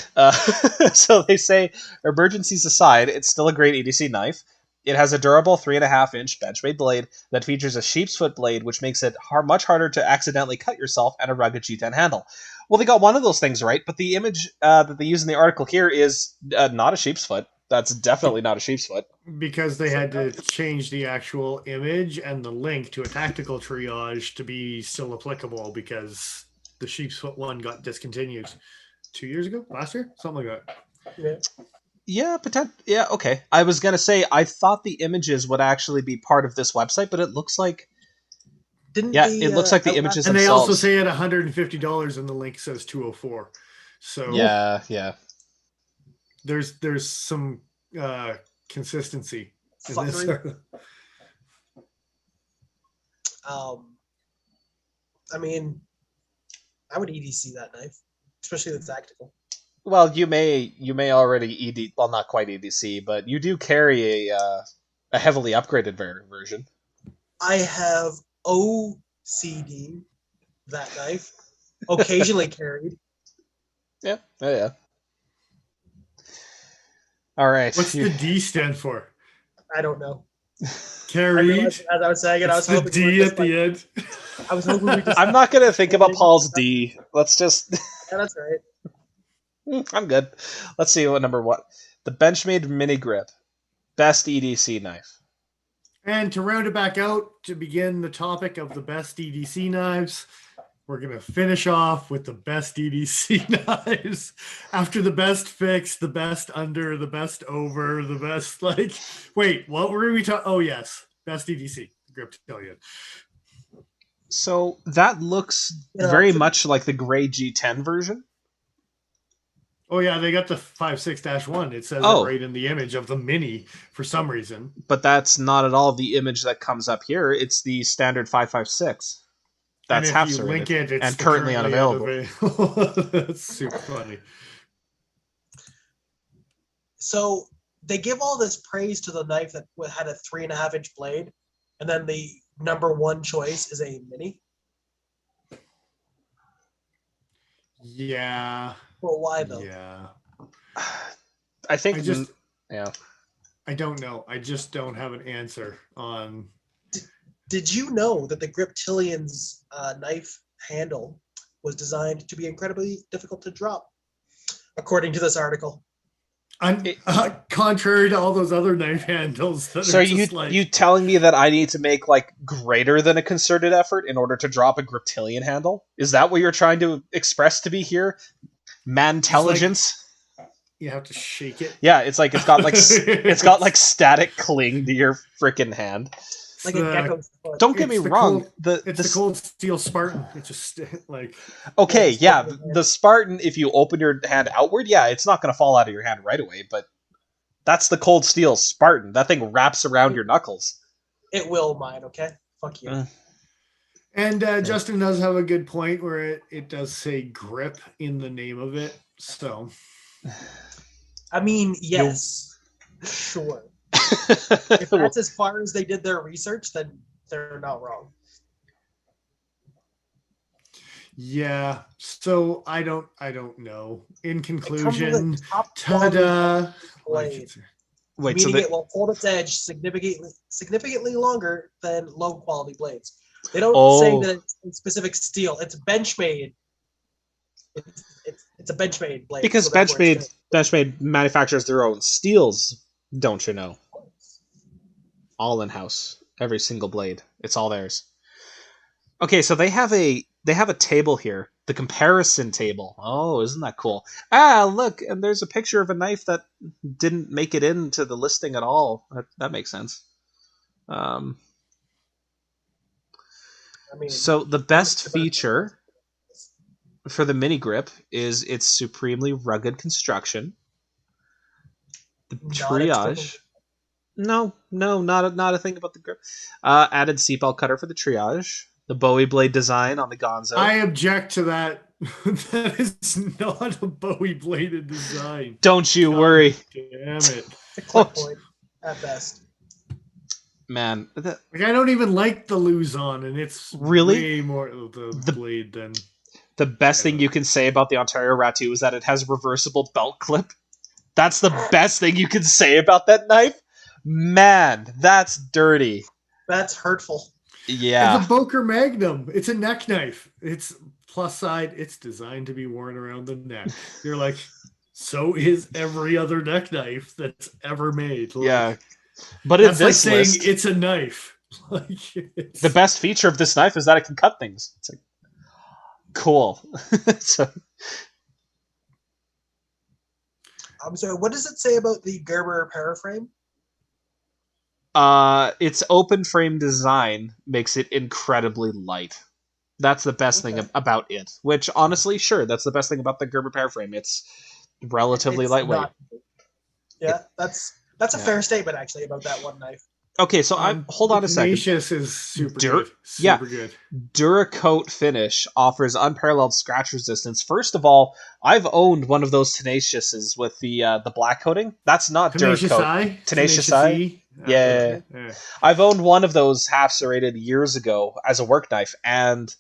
So they say, emergencies aside, it's still a great EDC knife. It has a durable 3.5-inch Benchmade blade that features a sheep's foot blade, which makes it much harder to accidentally cut yourself, and a rugged G10 handle. Well, they got one of those things right, but the image that they use in the article here is not a sheep's foot. That's definitely not a sheep's foot. Because they had to change the actual image and the link to a tactical triage to be still applicable, because the sheep's foot one got discontinued 2 years ago? Last year? Something like that. Yeah. Yeah, yeah, okay. I was going to say, I thought the images would actually be part of this website, but it looks like... it looks like the images and themselves. They also say at $150 and the link says 204. So yeah. There's some consistency in this. I mean, I would EDC that knife, especially the tactical. Well, you may already ED, well, not quite EDC, but you do carry a heavily upgraded version. I have OCD that knife, occasionally carried. Yeah. All right. What's the D stand for? I don't know. Carried. As I was saying it, I was hoping the D at the end. I was hoping we just. I'm not gonna think about Paul's D. Let's just. Yeah, that's right. I'm good. Let's see what number one. The Benchmade Mini Grip, best EDC knife. And to round it back out, to begin the topic of the best EDC knives, we're going to finish off with the best EDC knives. After the best fix, the best under, the best over, the best, wait, what were we talking? Oh, yes. Best EDC. Grip Tillion. So that looks very much like the gray G10 version. Oh, yeah, they got the 5.6-1. It says it right in the image of the Mini for some reason. But that's not at all the image that comes up here. It's the standard 5.56. That's half serrated and currently unavailable. That's super funny. So they give all this praise to the knife that had a 3.5-inch blade, and then the number one choice is a Mini? Yeah. Well, why though? Yeah. I think I don't know. I just don't have an answer on. Did you know that the Griptilian's knife handle was designed to be incredibly difficult to drop, according to this article? Contrary to all those other knife handles that So are are just you telling me that I need to make like greater than a concerted effort in order to drop a Griptilian handle? Is that what you're trying to express to me here? Mantelligence? You have to shake it. Yeah, it's got like static cling to your freaking hand. Like a gecko's foot. Don't get me wrong. It's the cold steel Spartan. It's just like okay, yeah. The Spartan, if you open your hand outward, yeah, it's not going to fall out of your hand right away. But that's the cold steel Spartan. That thing wraps around your knuckles. It will mine. Okay, fuck you. And Justin does have a good point where it does say grip in the name of it. So, I mean, yes, sure. If that's as far as they did their research, then they're not wrong. Yeah. So I don't know. In conclusion, ta-da! Wait, meaning it will hold its edge significantly longer than low quality blades. They don't say that it's specific steel. It's Benchmade. It's a Benchmade blade. Because so Benchmade manufactures their own steels, don't you know? All in house, every single blade. It's all theirs. Okay, so they have a table here, the comparison table. Oh, isn't that cool? Ah, look, and there's a picture of a knife that didn't make it into the listing at all. That makes sense. So the best feature for the mini grip is its supremely rugged construction. The triage. No, not a thing about the grip. Added seatbelt cutter for the triage. The Bowie blade design on the Gonzo. I object to that. That is not a Bowie bladed design. Don't you worry. Damn it. A clip point at best. Man. Like, I don't even like the Luzon, and it's really way more the blade than... The best thing you can say about the Ontario Rat2 is that it has reversible belt clip. That's the best thing you can say about that knife. Man, that's dirty. That's hurtful. Yeah. It's a Boker Magnum. It's a neck knife. It's plus side. It's designed to be worn around the neck. You're like, so is every other neck knife that's ever made. Like, yeah. But in this like list, saying it's a knife. Like, the best feature of this knife is that it can cut things. It's like, cool. So, I'm sorry, what does it say about the Gerber paraframe? Its open frame design makes it incredibly light. That's the best thing about it. Which, honestly, sure, that's the best thing about the Gerber paraframe. It's relatively lightweight. That's a fair statement, actually, about that one knife. Okay, so hold on a second. Tenacious is super good. Super good. Duracoat finish offers unparalleled scratch resistance. First of all, I've owned one of those Tenaciouses with the black coating. That's not Duracoat. Tenacious Eye. Yeah. I've owned one of those half serrated years ago as a work knife, and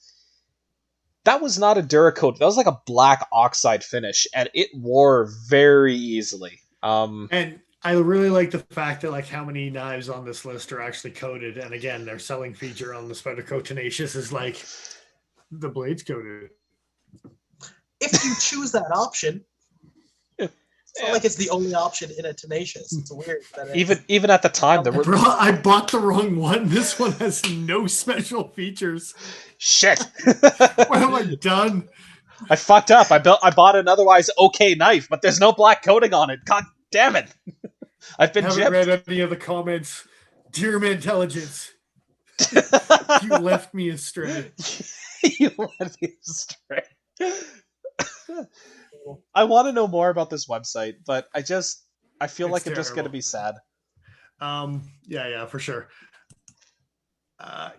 that was not a Duracoat. That was like a black oxide finish, and it wore very easily. And I really like the fact that like how many knives on this list are actually coated, and again, their selling feature on the Spyderco Tenacious is like the blade's coated. If you choose that option, it's not like it's the only option in a Tenacious. It's weird. That even at the time, there were. Bro, I bought the wrong one. This one has no special features. Shit! What have I done? I fucked up. I bought an otherwise okay knife, but there's no black coating on it. God damn it! I've been haven't read any of the comments. Dear Mantelligence, you left me astray. You left me astray. I want to know more about this website, but I feel like I'm just going to be sad. Yeah, for sure.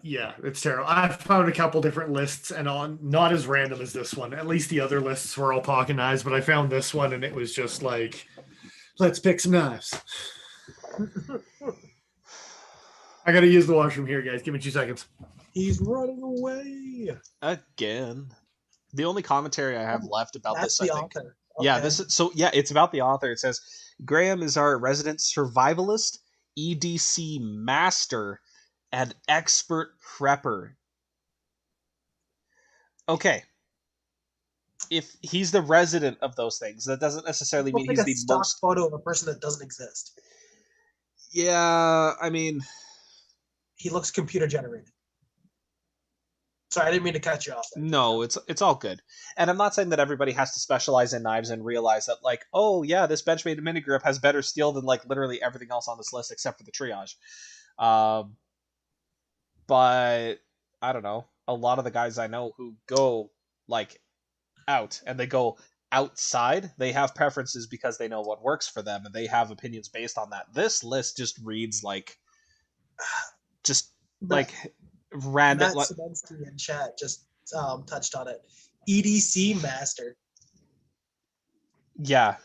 Yeah, it's terrible. I found a couple different lists, and not as random as this one. At least the other lists were all pocket knives, but I found this one, and it was just like, let's pick some knives. I gotta use the washroom here, guys. Give me 2 seconds. He's running away again. The only commentary I have left about That's this, the I think. author. Okay. Yeah, it's about the author. It says Graham is our resident survivalist, EDC master, an expert prepper. Okay. If he's the resident of those things, that doesn't necessarily mean he's the stock most photo of a person that doesn't exist. Yeah, I mean, he looks computer generated. Sorry, I didn't mean to cut you off there. No, it's all good. And I'm not saying that everybody has to specialize in knives and realize that, like, oh yeah, this Benchmade mini grip has better steel than like literally everything else on this list except for the triage. But I don't know. A lot of the guys I know who go like out and they go outside, they have preferences because they know what works for them and they have opinions based on that. This list just reads like random. Matt Sedensky in chat just touched on it. EDC Master. Yeah,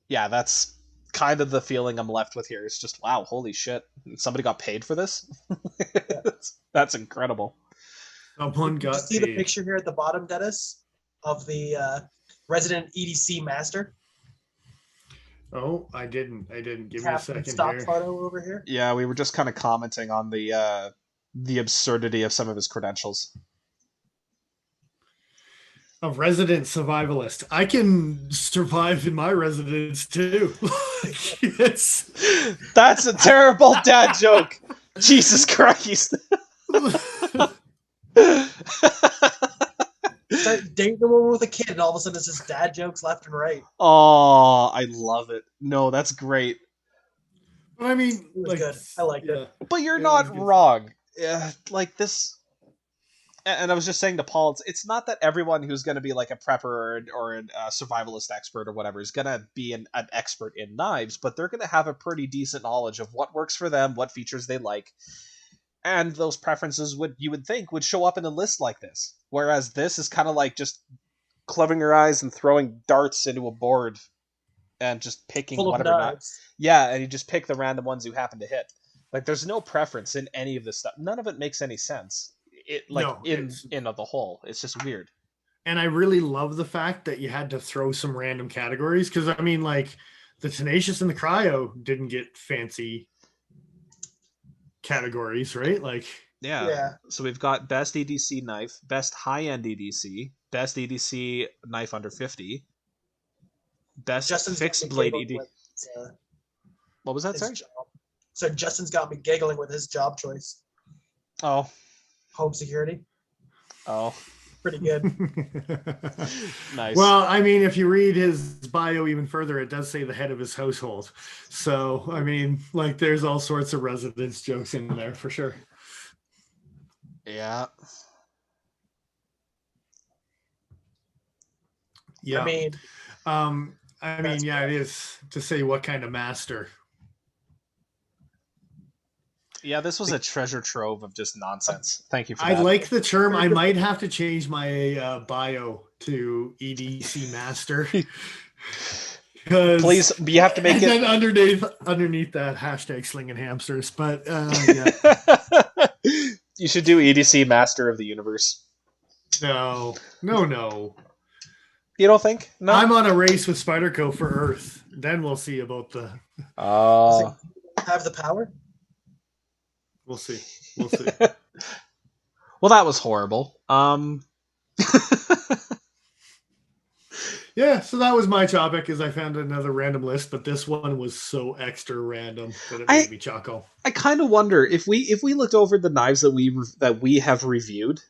that's kind of the feeling I'm left with here. It's just, wow, holy shit. Somebody got paid for this? Yeah. That's incredible. Someone got see paid. The picture here at the bottom, Dennis, of the resident EDC Master? Oh, I didn't. Give me a second stock here. photo over here. Yeah, we were just kind of commenting on the absurdity of some of his credentials. A resident survivalist. I can survive in my residence too. Yes. That's a terrible dad joke. Jesus Christ. Start dating a woman with a kid, and all of a sudden it's just dad jokes left and right. Oh, I love it. No, that's great. But I mean, it was good. I liked it. But you're not wrong. Like this. And I was just saying to Paul, it's not that everyone who's going to be like a prepper or a survivalist expert or whatever is going to be an expert in knives, but they're going to have a pretty decent knowledge of what works for them, what features they like, and those preferences you would think would show up in a list like this. Whereas this is kind of like just closing your eyes and throwing darts into a board and just picking whatever knives. Yeah, and you just pick the random ones you happen to hit. Like there's no preference in any of this stuff. None of it makes any sense. In the whole, it's just weird. And I really love the fact that you had to throw some random categories because I mean, like the Tenacious and the Cryo didn't get fancy categories, right? Like, yeah. So we've got best EDC knife, best high-end EDC, best EDC knife under 50, best Justin's fixed blade EDC. What was that? Sorry. So Justin's got me giggling with his job choice. Oh. Home security. Oh. Pretty good. Nice. Well, I mean, if you read his bio even further, it does say the head of his household. So, I mean, like, there's all sorts of residence jokes in there for sure. Yeah. Yeah. I mean, yeah, it is to say what kind of master. Yeah, this was a treasure trove of just nonsense. Thank you for that. I like the term. I might have to change my bio to EDC Master. Please, you have to make it. And underneath that, hashtag slinging hamsters. But yeah. You should do EDC Master of the Universe. No. You don't think? No. I'm on a race with Spyderco for Earth. Then we'll see about the. Have the power? We'll see. Well, that was horrible. Yeah, so that was my topic. Is I found another random list, but this one was so extra random that it made me chuckle. I kind of wonder if we looked over the knives that we have reviewed,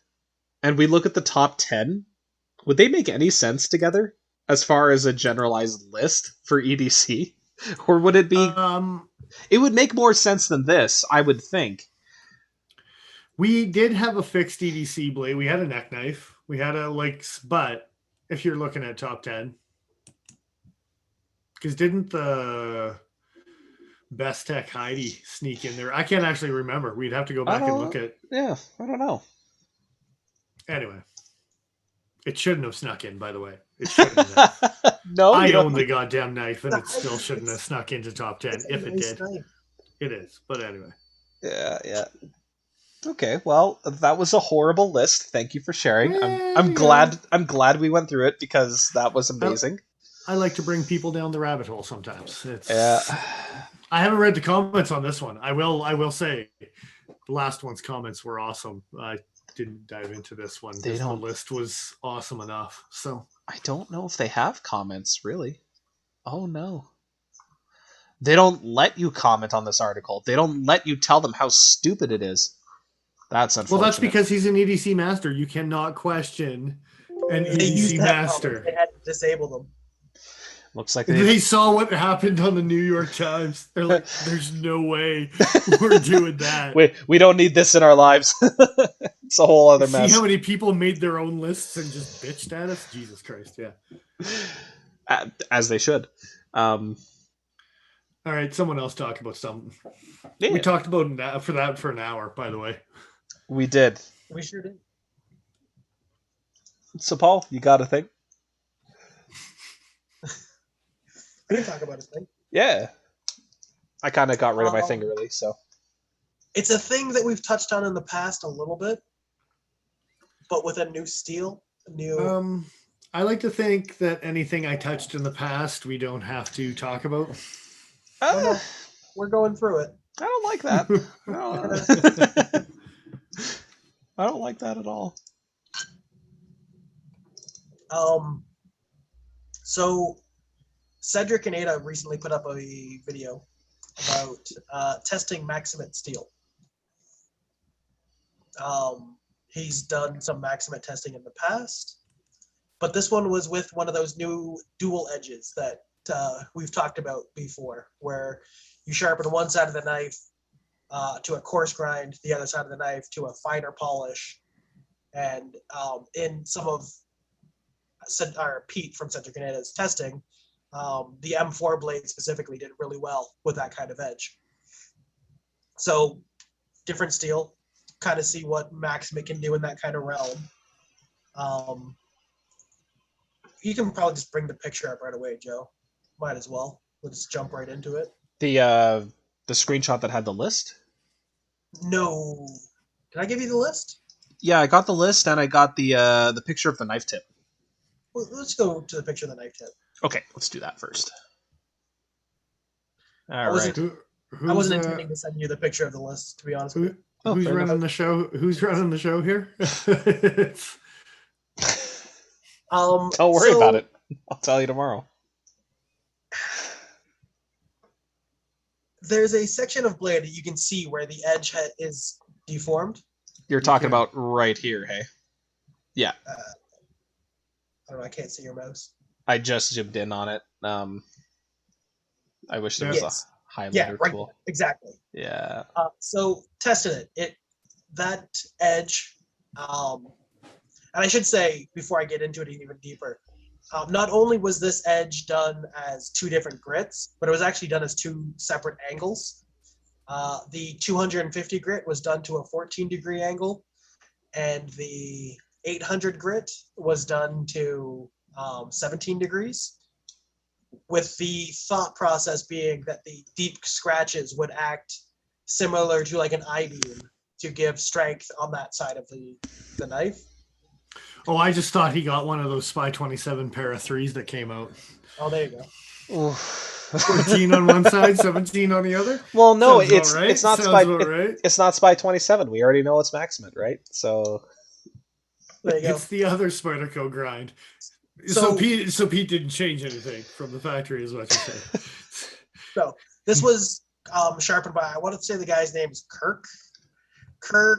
and we look at the top 10, would they make any sense together as far as a generalized list for EDC, or would it be? It would make more sense than this, I would think. We did have a fixed EDC blade. We had a neck knife. We had but if you're looking at top 10, because didn't the Best Tech Heidi sneak in there? I can't actually remember. We'd have to go back and look at. Yeah, I don't know. Anyway, it shouldn't have snuck in, by the way. It shouldn't have. No, I own the goddamn knife, and it still shouldn't have snuck into top 10. If it did, it is. But anyway. Yeah. Okay, well, that was a horrible list. Thank you for sharing. I'm glad we went through it because that was amazing. I like to bring people down the rabbit hole sometimes. Yeah. I haven't read the comments on this one. I will say the last one's comments were awesome. I didn't dive into this one They because the don't- list was awesome enough. So I don't know if they have comments, really. Oh, no. They don't let you comment on this article. They don't let you tell them how stupid it is. That's unfortunate. well, that's because he's an EDC master. You cannot question an They used EDC to have master. comments. They had to disable them. Looks like They saw what happened on the New York Times. They're like, "There's no way we're doing that." we don't need this in our lives. It's a whole other mess. See how many people made their own lists and just bitched at us? Jesus Christ, yeah. As they should. All right, someone else talk about something. Yeah, We talked about that for an hour, by the way. we did. We sure did. So, Paul, you got a thing? We can talk about his thing. Yeah. I kind of got rid of my thing early, so. It's a thing that we've touched on in the past a little bit, but with a new steel. I like to think that anything I touched in the past, we don't have to talk about. No, we're going through it. I don't like that. I don't like that at all. So Cedric and Ada recently put up a video about testing Maximate steel. He's done some Maximate testing in the past, but this one was with one of those new dual edges that we've talked about before, where you sharpen one side of the knife to a coarse grind, the other side of the knife to a finer polish. And in some of Pete from Cedric and Ada's testing, the M4 blade specifically did really well with that kind of edge. So different steel, kind of see what Maximate can do in that kind of realm. You can probably just bring the picture up right away, Joe. Might as well. We'll just jump right into it. The screenshot that had the list? No. Did I give you the list? Yeah, I got the list and I got the picture of the knife tip. Well, let's go to the picture of the knife tip. Okay, let's do that first. All I right. wasn't intending to send you the picture of the list, to be honest with you. Who's fair running enough. the show? Who's running the show here? Don't worry about it. I'll tell you tomorrow. There's a section of blade that you can see where the edge is deformed. You're talking about right here, hey? Yeah. I don't know. I can't see your mouse. I just zoomed in on it. I wish there was Yes. a highlighter Yeah, right. tool. Exactly. Yeah. So tested it. That edge, and I should say before I get into it even deeper, not only was this edge done as two different grits, but it was actually done as two separate angles. The 250 grit was done to a 14-degree angle, and the 800 grit was done to 17 degrees, with the thought process being that the deep scratches would act similar to like an I-beam to give strength on that side of the knife. Oh, I just thought he got one of those Spy 27 pair of threes that came out. Oh, there you go. 14 on one side, 17 on the other. Well, no, Sounds about right. it's not Sounds Spy. about right. It's not Spy 27. We already know it's Maximate, right? So There you go. It's the other Spyderco grind. So Pete didn't change anything from the factory, is what you say. So this was sharpened by, I want to say the guy's name is Kirk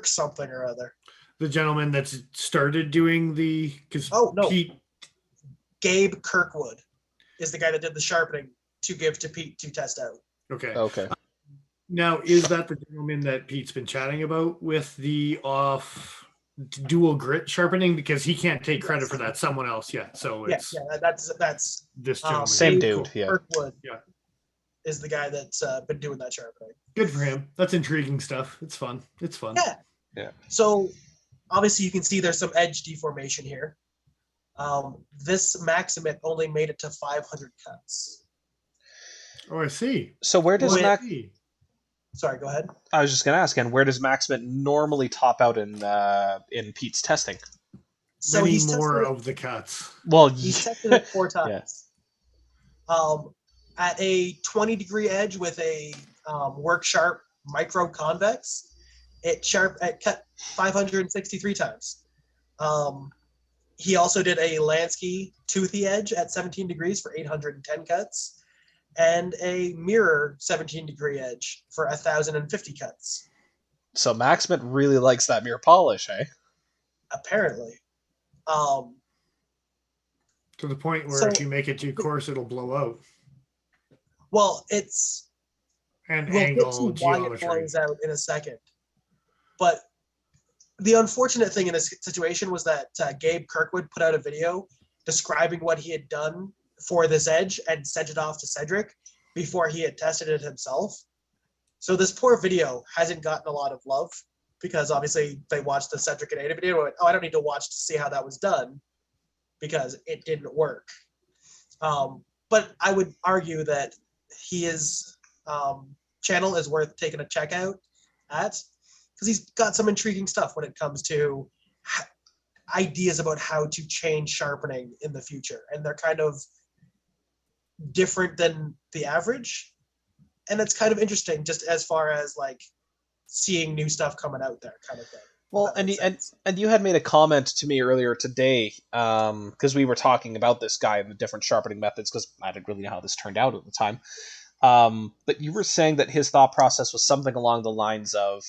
something or other. The gentleman that's started doing the Pete. Gabe Kirkwood is the guy that did the sharpening to give to Pete to test out. okay. Now, is that the gentleman that Pete's been chatting about with the dual grit sharpening? Because he can't take credit for that. Someone else, So it's that's this gentleman. Same Gabe dude, yeah. Kirkwood, Yeah. is the guy that's been doing that sharpening. Good for him. That's intriguing stuff. It's fun. Yeah. So obviously you can see there's some edge deformation here. This Maximate only made it to 500 cuts. Oh, I see. So where does Sorry, go ahead. I was just going to ask, and where does Maximate normally top out in Pete's testing? So Many he's more tested of the cuts. Well, He's tested it 4 times. Yeah. At a 20-degree edge with a work sharp micro convex, it cut 563 times. He also did a Lansky toothy edge at 17 degrees for 810 cuts, and a mirror 17-degree edge for 1,050 cuts. So Maximate really likes that mirror polish, eh? Apparently. To the point where if you make it too coarse, it'll blow out. Well, it's... And we'll angle get to why geometry. it blows out in a second. But the unfortunate thing in this situation was that Gabe Kirkwood put out a video describing what he had done for this edge and sent it off to Cedric before he had tested it himself. So this poor video hasn't gotten a lot of love because obviously they watched the Cedric and Ada video and went, oh, I don't need to watch to see how that was done because it didn't work. But I would argue that his channel is worth taking a check out at because he's got some intriguing stuff when it comes to ideas about how to change sharpening in the future. And they're kind of different than the average. And it's kind of interesting just as far as like seeing new stuff coming out there kind of thing. Well, and you had made a comment to me earlier today because we were talking about this guy and the different sharpening methods because I didn't really know how this turned out at the time. But you were saying that his thought process was something along the lines of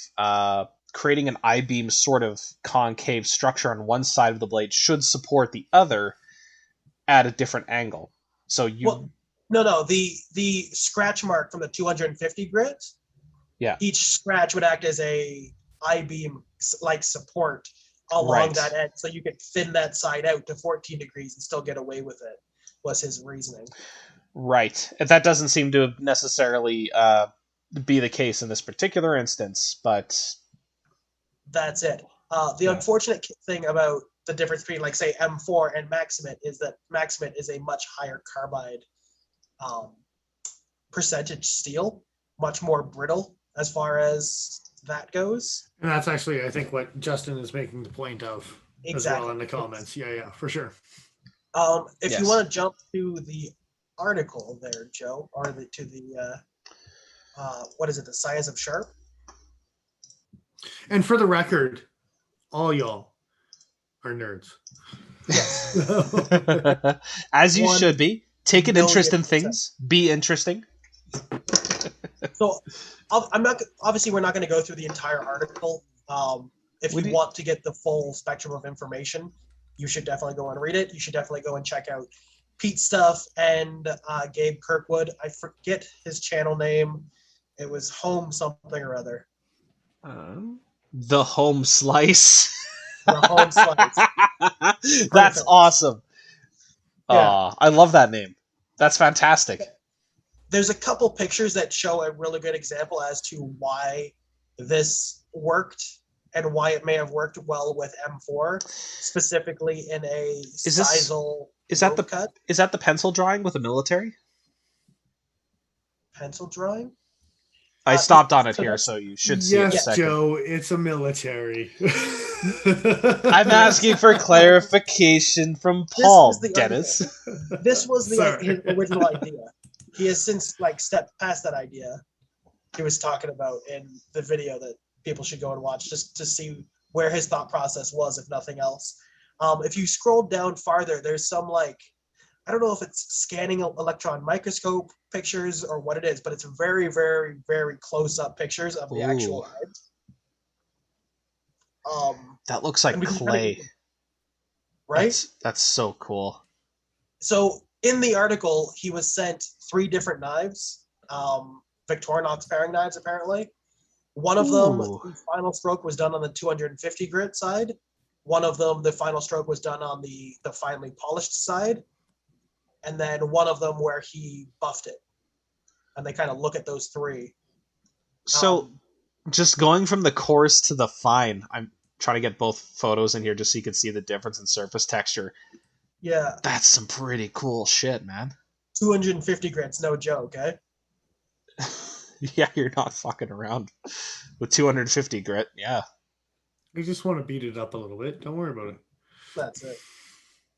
creating an I-beam sort of concave structure on one side of the blade should support the other at a different angle. So you... Well, no, the scratch mark from the 250 grit, yeah, each scratch would act as a I-beam like support along that edge, so you could thin that side out to 14 degrees and still get away with it, was his reasoning. Right. That doesn't seem to necessarily be the case in this particular instance, but... That's it. The unfortunate thing about the difference between, like, say, M4 and Maximate is that Maximate is a much higher carbide percentage steel, much more brittle as far as that goes. And that's actually, I think, what Justin is making the point of as well in the comments. Yeah, for sure. If you want to jump to the article there, Joe, or to the what is it, the Science of Sharp? And for the record, all y'all are nerds. Yes. As you should be. Take an interest in things. Be interesting. So, I'm not. Obviously, we're not going to go through the entire article. If you want to get the full spectrum of information, you should definitely go and read it. You should definitely go and check out Pete's stuff and Gabe Kirkwood. I forget his channel name. It was Home something or other. The Home Slice. The Home Slice. That's awesome. Yeah. I love that name. That's fantastic. There's a couple pictures that show a really good example as to why this worked and why it may have worked well with M4, specifically in a sisal cut. Is that the pencil drawing with the military? Pencil drawing? I stopped on it here, so you should see it in a second. Yes, Joe, it's a military. I'm asking for clarification from Paul, Dennis. This was his original idea. He has since stepped past that idea he was talking about in the video that people should go and watch just to see where his thought process was, if nothing else. If you scroll down farther, there's some I don't know if it's scanning electron microscope pictures or what it is, but it's very, very, very close-up pictures of the actual head. That looks like clay. Right? That's so cool. So in the article, he was sent 3 different knives, Victorinox paring knives, apparently. One of them, the final stroke was done on the 250 grit side. One of them, the final stroke was done on the finely polished side. And then one of them where he buffed it. And they kind of look at those 3. So just going from the coarse to the fine, I'm trying to get both photos in here just so you can see the difference in surface texture. Yeah. That's some pretty cool shit, man. 250 grits, no joke, eh? Yeah, you're not fucking around with 250 grit, yeah. You just want to beat it up a little bit. Don't worry about it. That's it.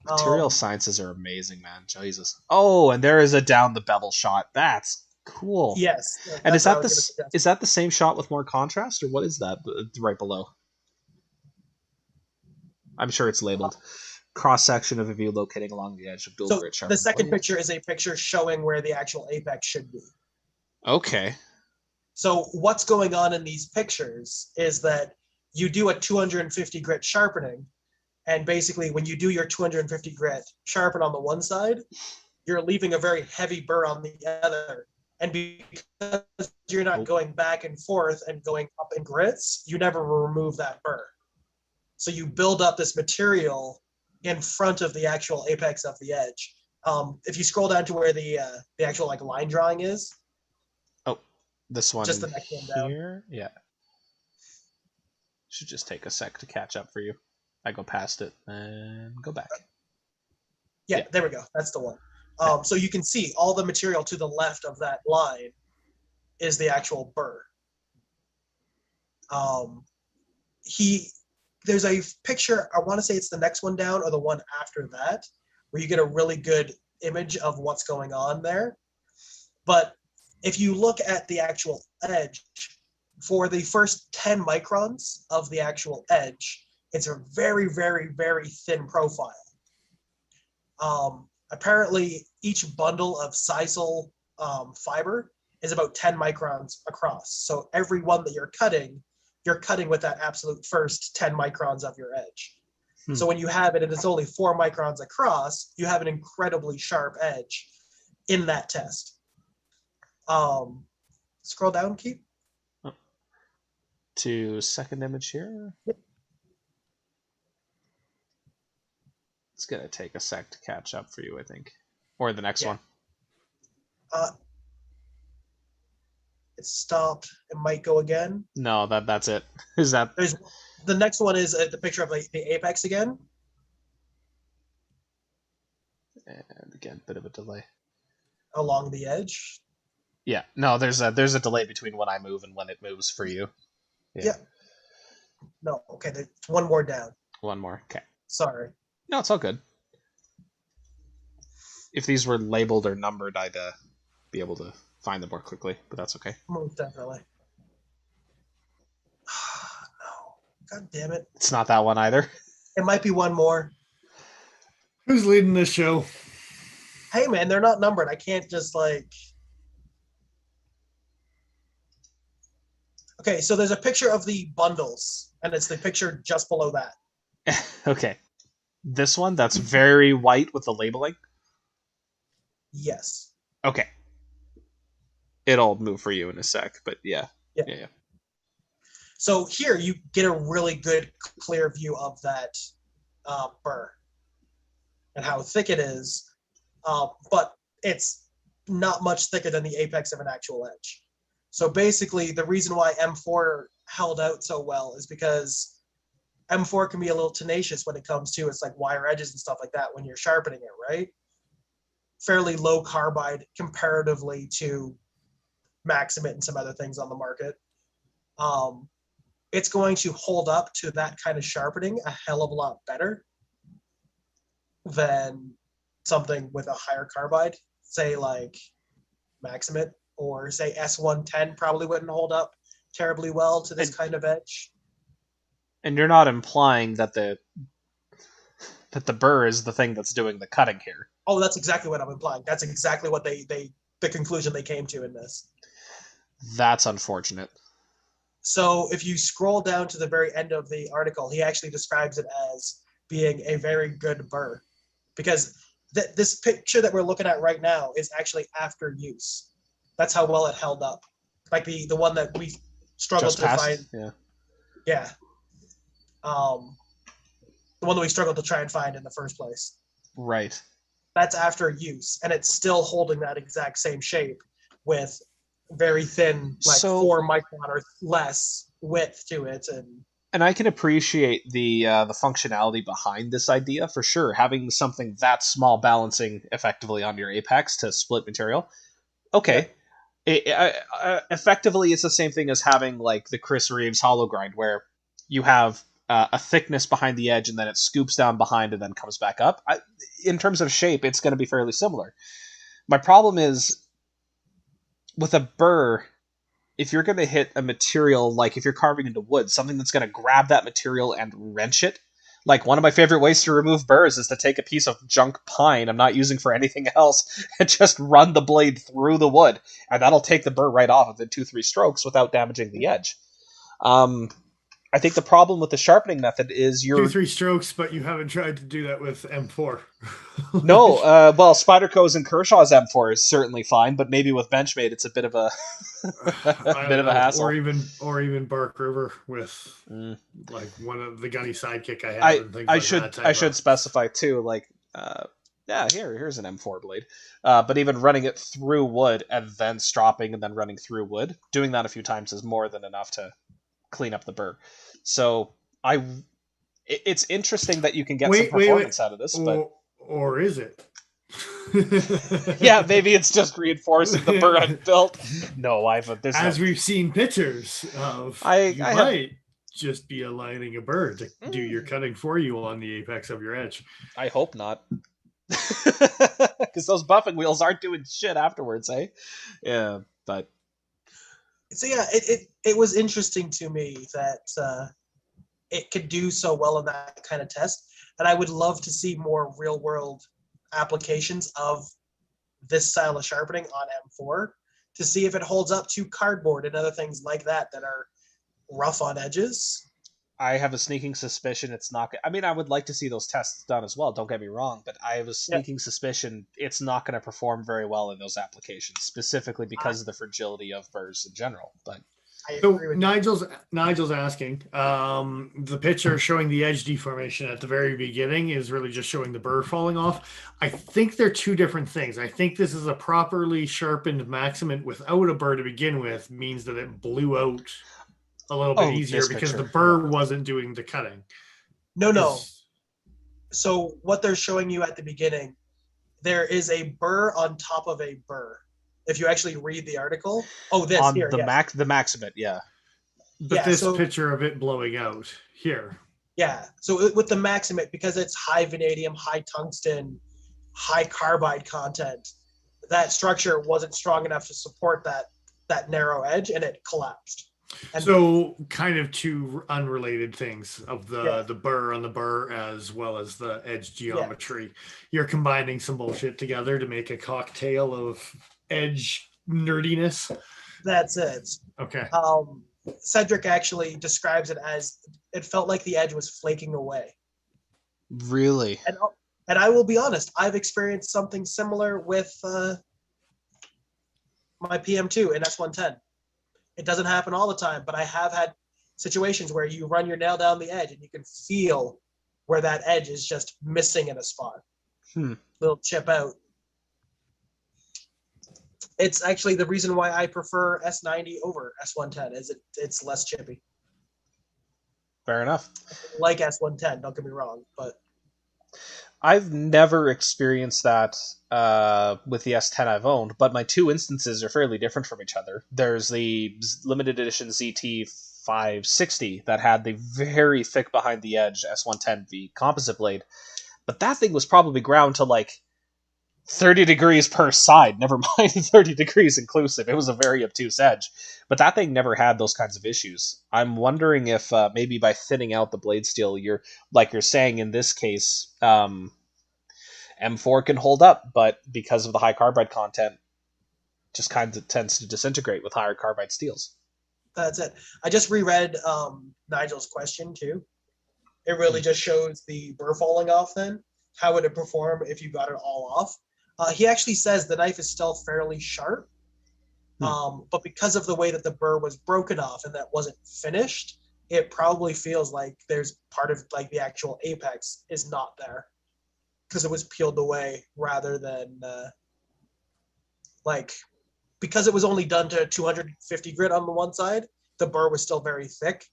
Material sciences are amazing, man. Jesus. Oh, and there is a down the bevel shot. That's Cool. Yes. And is that the same shot with more contrast, or what is that right below? I'm sure it's labeled. Cross section of a view locating along the edge of dual grit sharpening. The second picture is a picture showing where the actual apex should be. Okay. So what's going on in these pictures is that you do a 250 grit sharpening, and basically when you do your 250 grit sharpen on the one side, you're leaving a very heavy burr on the other. And because you're not going back and forth and going up in grits, you never remove that burr. So you build up this material in front of the actual apex of the edge. If you scroll down to where the actual like line drawing is. Oh, this one. Just the next one down. Here? Yeah. Should just take a sec to catch up for you. I go past it and go back. Yeah, there we go. That's the one. So you can see all the material to the left of that line is the actual burr. There's a picture, I want to say it's the next one down or the one after that, where you get a really good image of what's going on there. But if you look at the actual edge, for the first 10 microns of the actual edge, it's a very, very, very thin profile. Apparently, each bundle of sisal fiber is about 10 microns across. So every one that you're cutting with that absolute first 10 microns of your edge. So when you have it and it's only 4 microns across, you have an incredibly sharp edge in that test. Scroll down, Keith. To second image here. Yep. It's going to take a sec to catch up for you, I think. Or the next one. It stopped. It might go again. No, that's it. Is that... The next one is the picture of the apex again. And again, bit of a delay. Along the edge. Yeah. No, there's a delay between when I move and when it moves for you. Yeah. No, okay. There's one more down. One more. Okay. Sorry. No, it's all good. If these were labeled or numbered, I'd be able to find them more quickly, but that's okay. Most definitely. No. God damn it. It's not that one either. It might be one more. Who's leading this show? Hey, man, they're not numbered. I can't just like... Okay, so there's a picture of the bundles, and it's the picture just below that. Okay. This one that's very white with the labeling? Yes. Okay. It'll move for you in a sec, but yeah. So here you get a really good, clear view of that burr and how thick it is, but it's not much thicker than the apex of an actual edge. So basically, the reason why M4 held out so well is because M4 can be a little tenacious when it comes to it's like wire edges and stuff like that when you're sharpening it, right? Fairly low carbide comparatively to Maximate and some other things on the market. It's going to hold up to that kind of sharpening a hell of a lot better than something with a higher carbide, say like Maximate or say S110 probably wouldn't hold up terribly well to this kind of edge. And you're not implying that the burr is the thing that's doing the cutting here. Oh, that's exactly what I'm implying. That's exactly what the conclusion they came to in this. That's unfortunate. So if you scroll down to the very end of the article, he actually describes it as being a very good burr, because this picture that we're looking at right now is actually after use. That's how well it held up. Like the one that we struggled to find. Yeah. The one that we struggled to try and find in the first place. Right. That's after use, and it's still holding that exact same shape with very thin, like 4 micron or less width to it. And I can appreciate the functionality behind this idea for sure. Having something that small balancing effectively on your apex to split material. Okay. Yeah. Effectively, it's the same thing as having like the Chris Reeves hollow grind, where you have a thickness behind the edge and then it scoops down behind and then comes back up. In terms of shape, it's going to be fairly similar. My problem is with a burr, if you're going to hit a material, like if you're carving into wood, something that's going to grab that material and wrench it. Like, one of my favorite ways to remove burrs is to take a piece of junk pine I'm not using for anything else and just run the blade through the wood, and that'll take the burr right off within 2-3 strokes without damaging the edge. I think the problem with the sharpening method is you're 2-3 strokes, but you haven't tried to do that with M4. No, well, Spyderco's and Kershaw's M4 is certainly fine, but maybe with Benchmade it's a bit of a bit of a hassle. Or even Bark River with like one of the gunny sidekick I have. And things I should specify too, like here's an M4 blade, but even running it through wood and then stropping and then running through wood, doing that a few times is more than enough to clean up the burr. So it's interesting that you can get some performance out of this, but or is it? Yeah, maybe it's just reinforcing the burr I've built. No, we've seen pictures of. You might just be aligning a burr to do your cutting for you on the apex of your edge. I hope not, because those buffing wheels aren't doing shit afterwards, eh? Yeah, but. So yeah, it was interesting to me that it could do so well in that kind of test, and I would love to see more real world applications of this style of sharpening on M4 to see if it holds up to cardboard and other things like that are rough on edges. I have a sneaking suspicion it's not. I mean, I would like to see those tests done as well. Don't get me wrong, but I have a sneaking suspicion it's not going to perform very well in those applications, specifically because of the fragility of burrs in general. But so Nigel's asking, the picture showing the edge deformation at the very beginning is really just showing the burr falling off. I think they're two different things. I think this is a properly sharpened Maximate without a burr to begin with, means that it blew out a little bit easier because the burr wasn't doing the cutting. No. So what they're showing you at the beginning, there is a burr on top of a burr. If you actually read the article, the Maximate, yeah. But this picture of it blowing out here. Yeah. So with the Maximate, because it's high vanadium, high tungsten, high carbide content, that structure wasn't strong enough to support that narrow edge, and it collapsed. And so kind of two unrelated things of the burr on the burr as well as the edge geometry. Yeah. You're combining some bullshit together to make a cocktail of edge nerdiness. That's it. Okay. Cedric actually describes it as it felt like the edge was flaking away. Really? And I will be honest, I've experienced something similar with my PM2 in S110. It doesn't happen all the time, but I have had situations where you run your nail down the edge and you can feel where that edge is just missing in a spot. Little chip out. It's actually the reason why I prefer S90 over S110 is it's less chippy. Fair enough. Like S110, don't get me wrong, but I've never experienced that with the S10 I've owned, but my two instances are fairly different from each other. There's the limited edition ZT560 that had the very thick behind the edge S110V composite blade, but that thing was probably ground to like 30 degrees per side, never mind 30 degrees inclusive. It was a very obtuse edge, but that thing never had those kinds of issues. I'm wondering if maybe by thinning out the blade steel, you're saying in this case, M4 can hold up, but because of the high carbide content, just kind of tends to disintegrate with higher carbide steels. That's it. I just reread Nigel's question too. It really just shows the burr falling off then. How would it perform if you got it all off? He actually says the knife is still fairly sharp, but because of the way that the burr was broken off and that wasn't finished, it probably feels like there's part of like the actual apex is not there because it was peeled away rather than because it was only done to 250 grit on the one side, the burr was still very thick.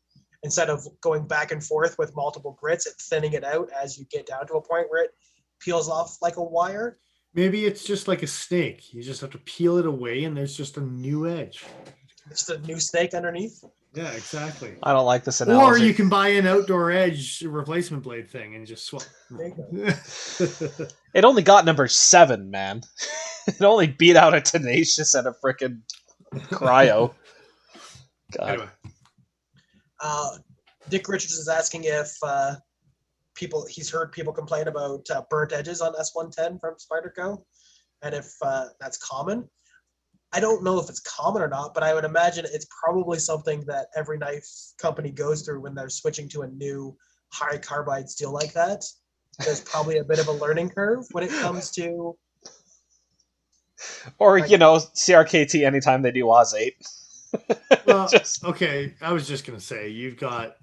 Instead of going back and forth with multiple grits, it's thinning it out as you get down to a point where it peels off like a wire. Maybe it's just like a snake. You just have to peel it away and there's just a new edge. It's a new snake underneath. Yeah, exactly. I don't like this analogy. Or you can buy an outdoor edge replacement blade thing and just swap. It only got number 7, man. It only beat out a Tenacious and a frickin' Cryo. God. Anyway. Dick Richards is asking if he's heard people complain about burnt edges on S110 from Spyderco, and if that's common. I don't know if it's common or not, but I would imagine it's probably something that every knife company goes through when they're switching to a new high carbide steel like that. There's probably a bit of a learning curve when it comes to... Or, CRKT anytime they do Oz 8. Well, okay, I was just going to say, you've got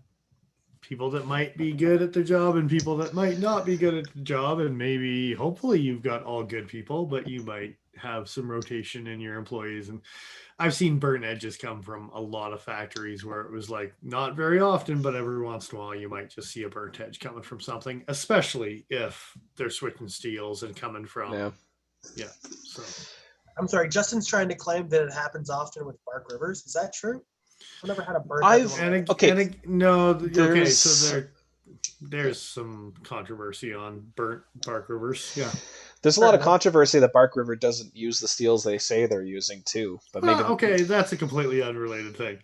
people that might be good at their job and people that might not be good at the job, and maybe, hopefully, you've got all good people, but you might have some rotation in your employees. And I've seen burnt edges come from a lot of factories where it was like not very often, but every once in a while you might just see a burnt edge coming from something, especially if they're switching steels and coming from so I'm sorry, Justin's trying to claim that it happens often with bark rivers. Is that true? I've never had a burnt edge. So there's some controversy on burnt bark rivers. Yeah. There's a lot of controversy that Bark River doesn't use the steels they say they're using too. But maybe that's a completely unrelated thing.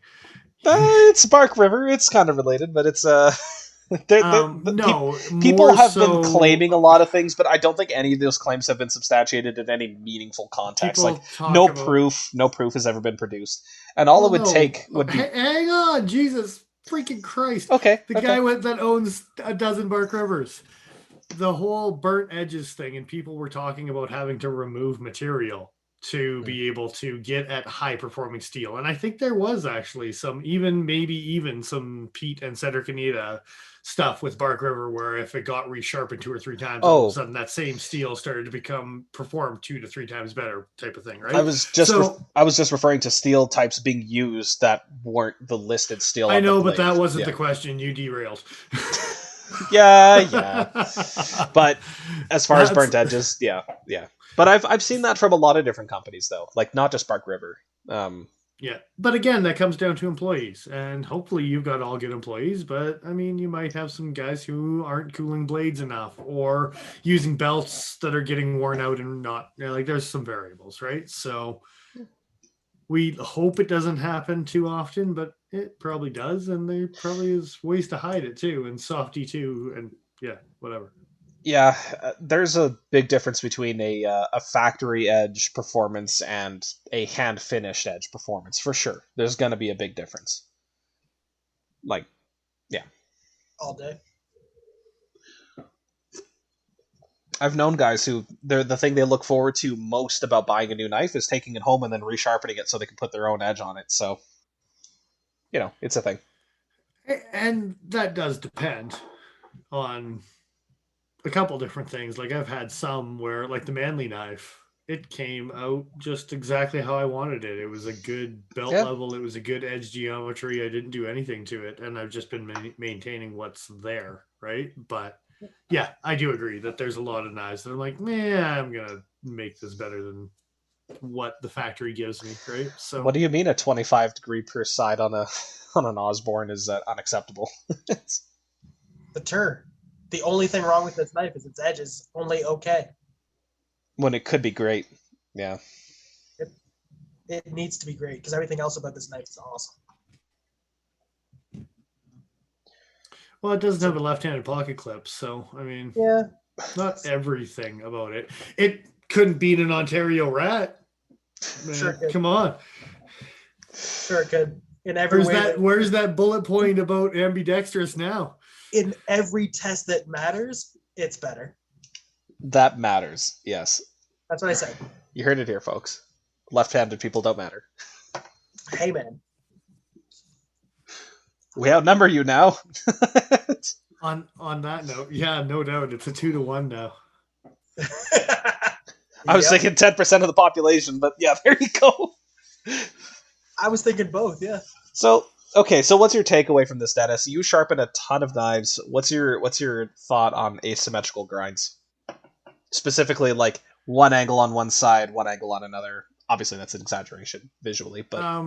It's Bark River. It's kind of related, but it's people have been claiming a lot of things, but I don't think any of those claims have been substantiated in any meaningful context. No proof has ever been produced, and all it would take would be. Hang on, Jesus freaking Christ! Okay, the guy that owns a dozen Bark Rivers. The whole burnt edges thing, and people were talking about having to remove material to be able to get at high performing steel. And I think there was actually some some Pete and Cedric Anita stuff with Bark River where if it got resharpened 2 or 3 times, all of a sudden that same steel started to perform 2 to 3 times better type of thing, right? I was just referring to steel types being used that weren't the listed steel. I know, but that wasn't the question. You derailed. Yeah. But as far as burnt edges, yeah. But I've seen that from a lot of different companies though, like not just Bark River. Yeah, but again, that comes down to employees, and hopefully you've got all good employees. But I mean, you might have some guys who aren't cooling blades enough, or using belts that are getting worn out and not. There's some variables, right? So we hope it doesn't happen too often, but it probably does, and there probably is ways to hide it too, and softy too, and whatever. Yeah, there's a big difference between a factory edge performance and a hand finished edge performance, for sure. There's going to be a big difference. All day. I've known guys who the thing they look forward to most about buying a new knife is taking it home and then resharpening it so they can put their own edge on it. So, it's a thing. And that does depend on a couple different things. Like I've had some where, like the Manly knife, it came out just exactly how I wanted it. It was a good belt level. It was a good edge geometry. I didn't do anything to it. And I've just been maintaining what's there, right? But yeah, I do agree that there's a lot of knives that I'm like, I'm going to make this better than what the factory gives me, right? So what do you mean a 25 degree per side on an Osborne is unacceptable? The only thing wrong with this knife is its edge is only okay. When it could be great. Yeah. It needs to be great because everything else about this knife is awesome. Well, it doesn't have a left-handed pocket clip, so I mean, not everything about it. It couldn't beat an Ontario rat. Man, sure could. Come on. Sure it could. In every where's that bullet point about ambidextrous now? In every test that matters, it's better. That matters, yes. That's what I said. You heard it here, folks. Left-handed people don't matter. Hey, man. We outnumber you now. On that note, yeah, no doubt. It's a 2-1 now. I was thinking 10% of the population, but yeah, there you go. I was thinking both, yeah. So what's your takeaway from this, Dennis? You sharpen a ton of knives. What's your thought on asymmetrical grinds? Specifically, like one angle on one side, one angle on another. Obviously, that's an exaggeration visually, but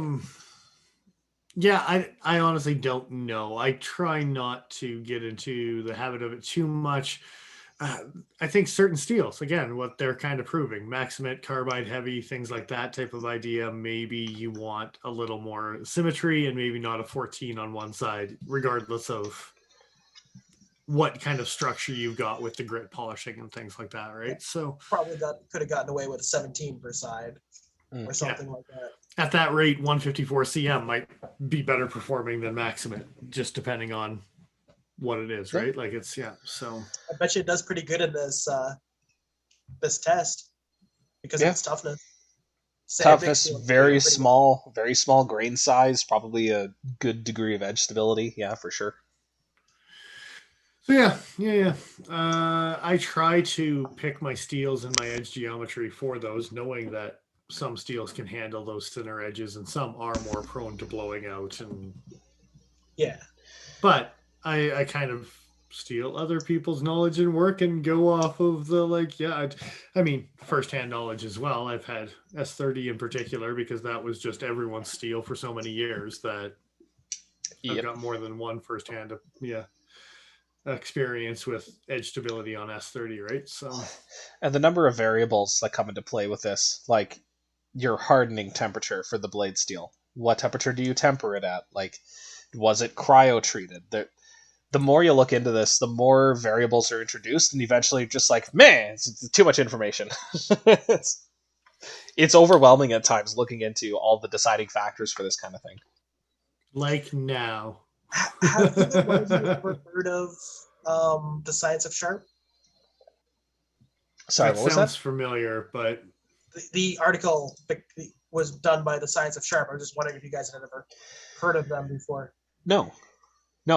yeah, I honestly don't know. I try not to get into the habit of it too much. I think certain steels, again, what they're kind of proving, Maximate, carbide heavy, things like that type of idea. Maybe you want a little more symmetry and maybe not a 14 on one side, regardless of what kind of structure you've got with the grit polishing and things like that, right? So probably could have gotten away with a 17 per side or something like that. At that rate, 154 CM might be better performing than Maximate, just depending on what it is, right? Like it's so I bet you it does pretty good in this this test because of its toughness. Toughness, very small grain size, probably a good degree of edge stability. Yeah, for sure. So I try to pick my steels and my edge geometry for those, knowing that some steels can handle those thinner edges and some are more prone to blowing out. And but I kind of steal other people's knowledge and work and go off of the I mean firsthand knowledge as well. I've had S30 in particular because that was just everyone's steel for so many years that I've got more than one firsthand experience with edge stability on S30, right? So, and the number of variables that come into play with this, like your hardening temperature for the blade steel. What temperature do you temper it at? Like, was it cryo treated? The more you look into this, the more variables are introduced, and eventually just like, man, it's too much information. It's overwhelming at times looking into all the deciding factors for this kind of thing. Like now. Have you ever heard of the Science of Sharp? Sorry, what was that? Sounds familiar, but the article was done by the Science of Sharp. I was just wondering if you guys had ever heard of them before. No,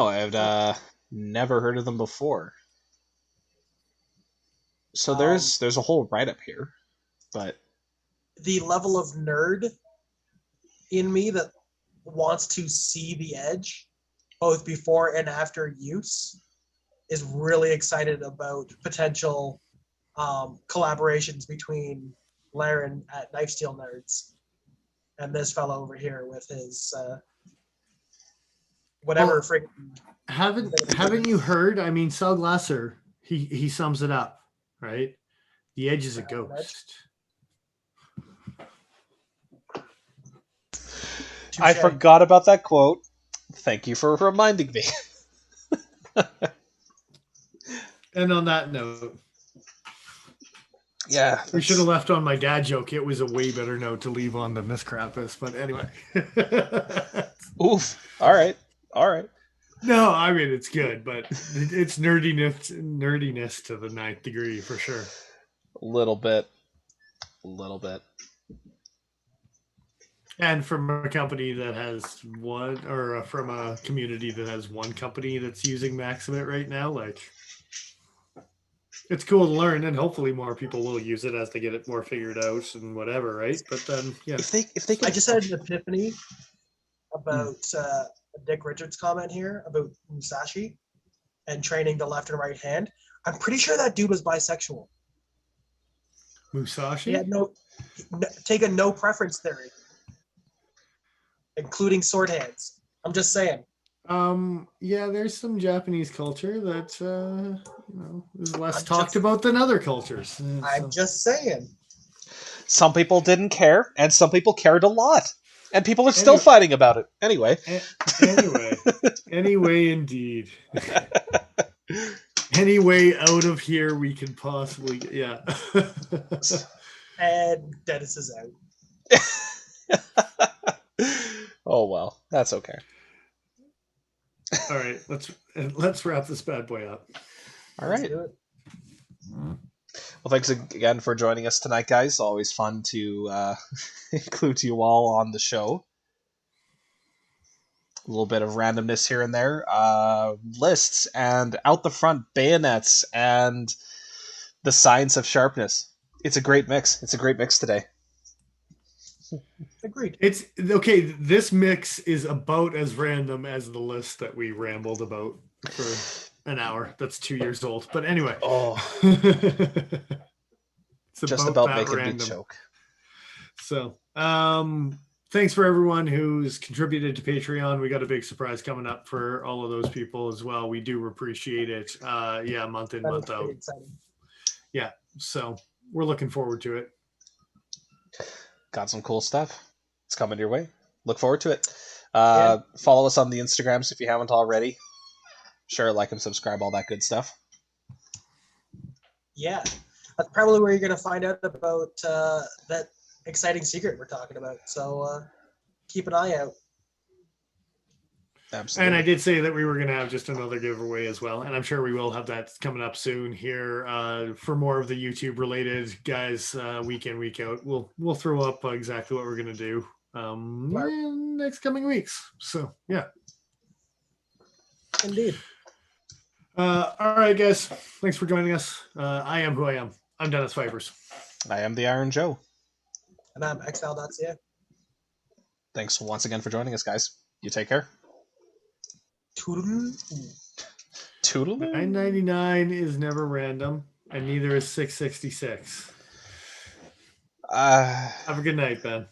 I've never heard of them before. So there's a whole write-up here, but the level of nerd in me that wants to see the edge both before and after use is really excited about potential collaborations between Laren at Knife Steel Nerds and this fellow over here with his whatever. Haven't you heard? I mean, Sal Glasser, he sums it up, right? The edge is a ghost. I forgot about that quote. Thank you for reminding me. And on that note, we should have left on my dad joke. It was a way better note to leave on than this crap is. But anyway. Oof. All right. No, I mean it's good, but it's nerdiness to the 9th degree for sure. A little bit. And from a company that has one, or from a community that has one company that's using Maximate right now, like it's cool to learn, and hopefully more people will use it as they get it more figured out and whatever, right? But then, if they I just had an epiphany about Dick Richards' comment here about Musashi and training the left and right hand. I'm pretty sure that dude was bisexual. Musashi? He had take a no preference theory, including sword hands. I'm just saying. There's some Japanese culture that is less talked about than other cultures. I'm just saying. Some people didn't care, and some people cared a lot, and people are still fighting about it. Anyway, indeed. Any way out of here we can possibly And Dennis is out. Oh well, that's okay. All right, let's wrap this bad boy up. All right. Well, thanks again for joining us tonight, guys. Always fun to include you all on the show. A little bit of randomness here and there. Lists and out the front bayonets and the science of sharpness. It's a great mix. It's a great mix today. Agreed. It's okay. This mix is about as random as the list that we rambled about for an hour. That's 2 years old. But anyway. It's just about that making random. me choke. So, thanks for everyone who's contributed to Patreon. We got a big surprise coming up for all of those people as well. We do appreciate it. Yeah, month in, That month is pretty out. exciting. Yeah, so we're looking forward to it. Got some cool stuff. It's coming your way. Look forward to it. Yeah. Follow us on the Instagrams if you haven't already. Share, like, and subscribe, all that good stuff. Yeah, that's probably where you're going to find out about that exciting secret we're talking about. So keep an eye out. Absolutely. And I did say that we were going to have just another giveaway as well, and I'm sure we will have that coming up soon here for more of the YouTube related guys. Week in, week out, we'll throw up exactly what we're going to do in next coming weeks. So yeah, Indeed. all right, guys, thanks for joining us. I am who I am. I'm Dennis Fibers. I am the Iron Joe. And I'm xl.ca. Thanks once again for joining us, guys. You take care. Toodaloo. Toodaloo. 999 is never random, and neither is 666. Have Have a good night, Ben.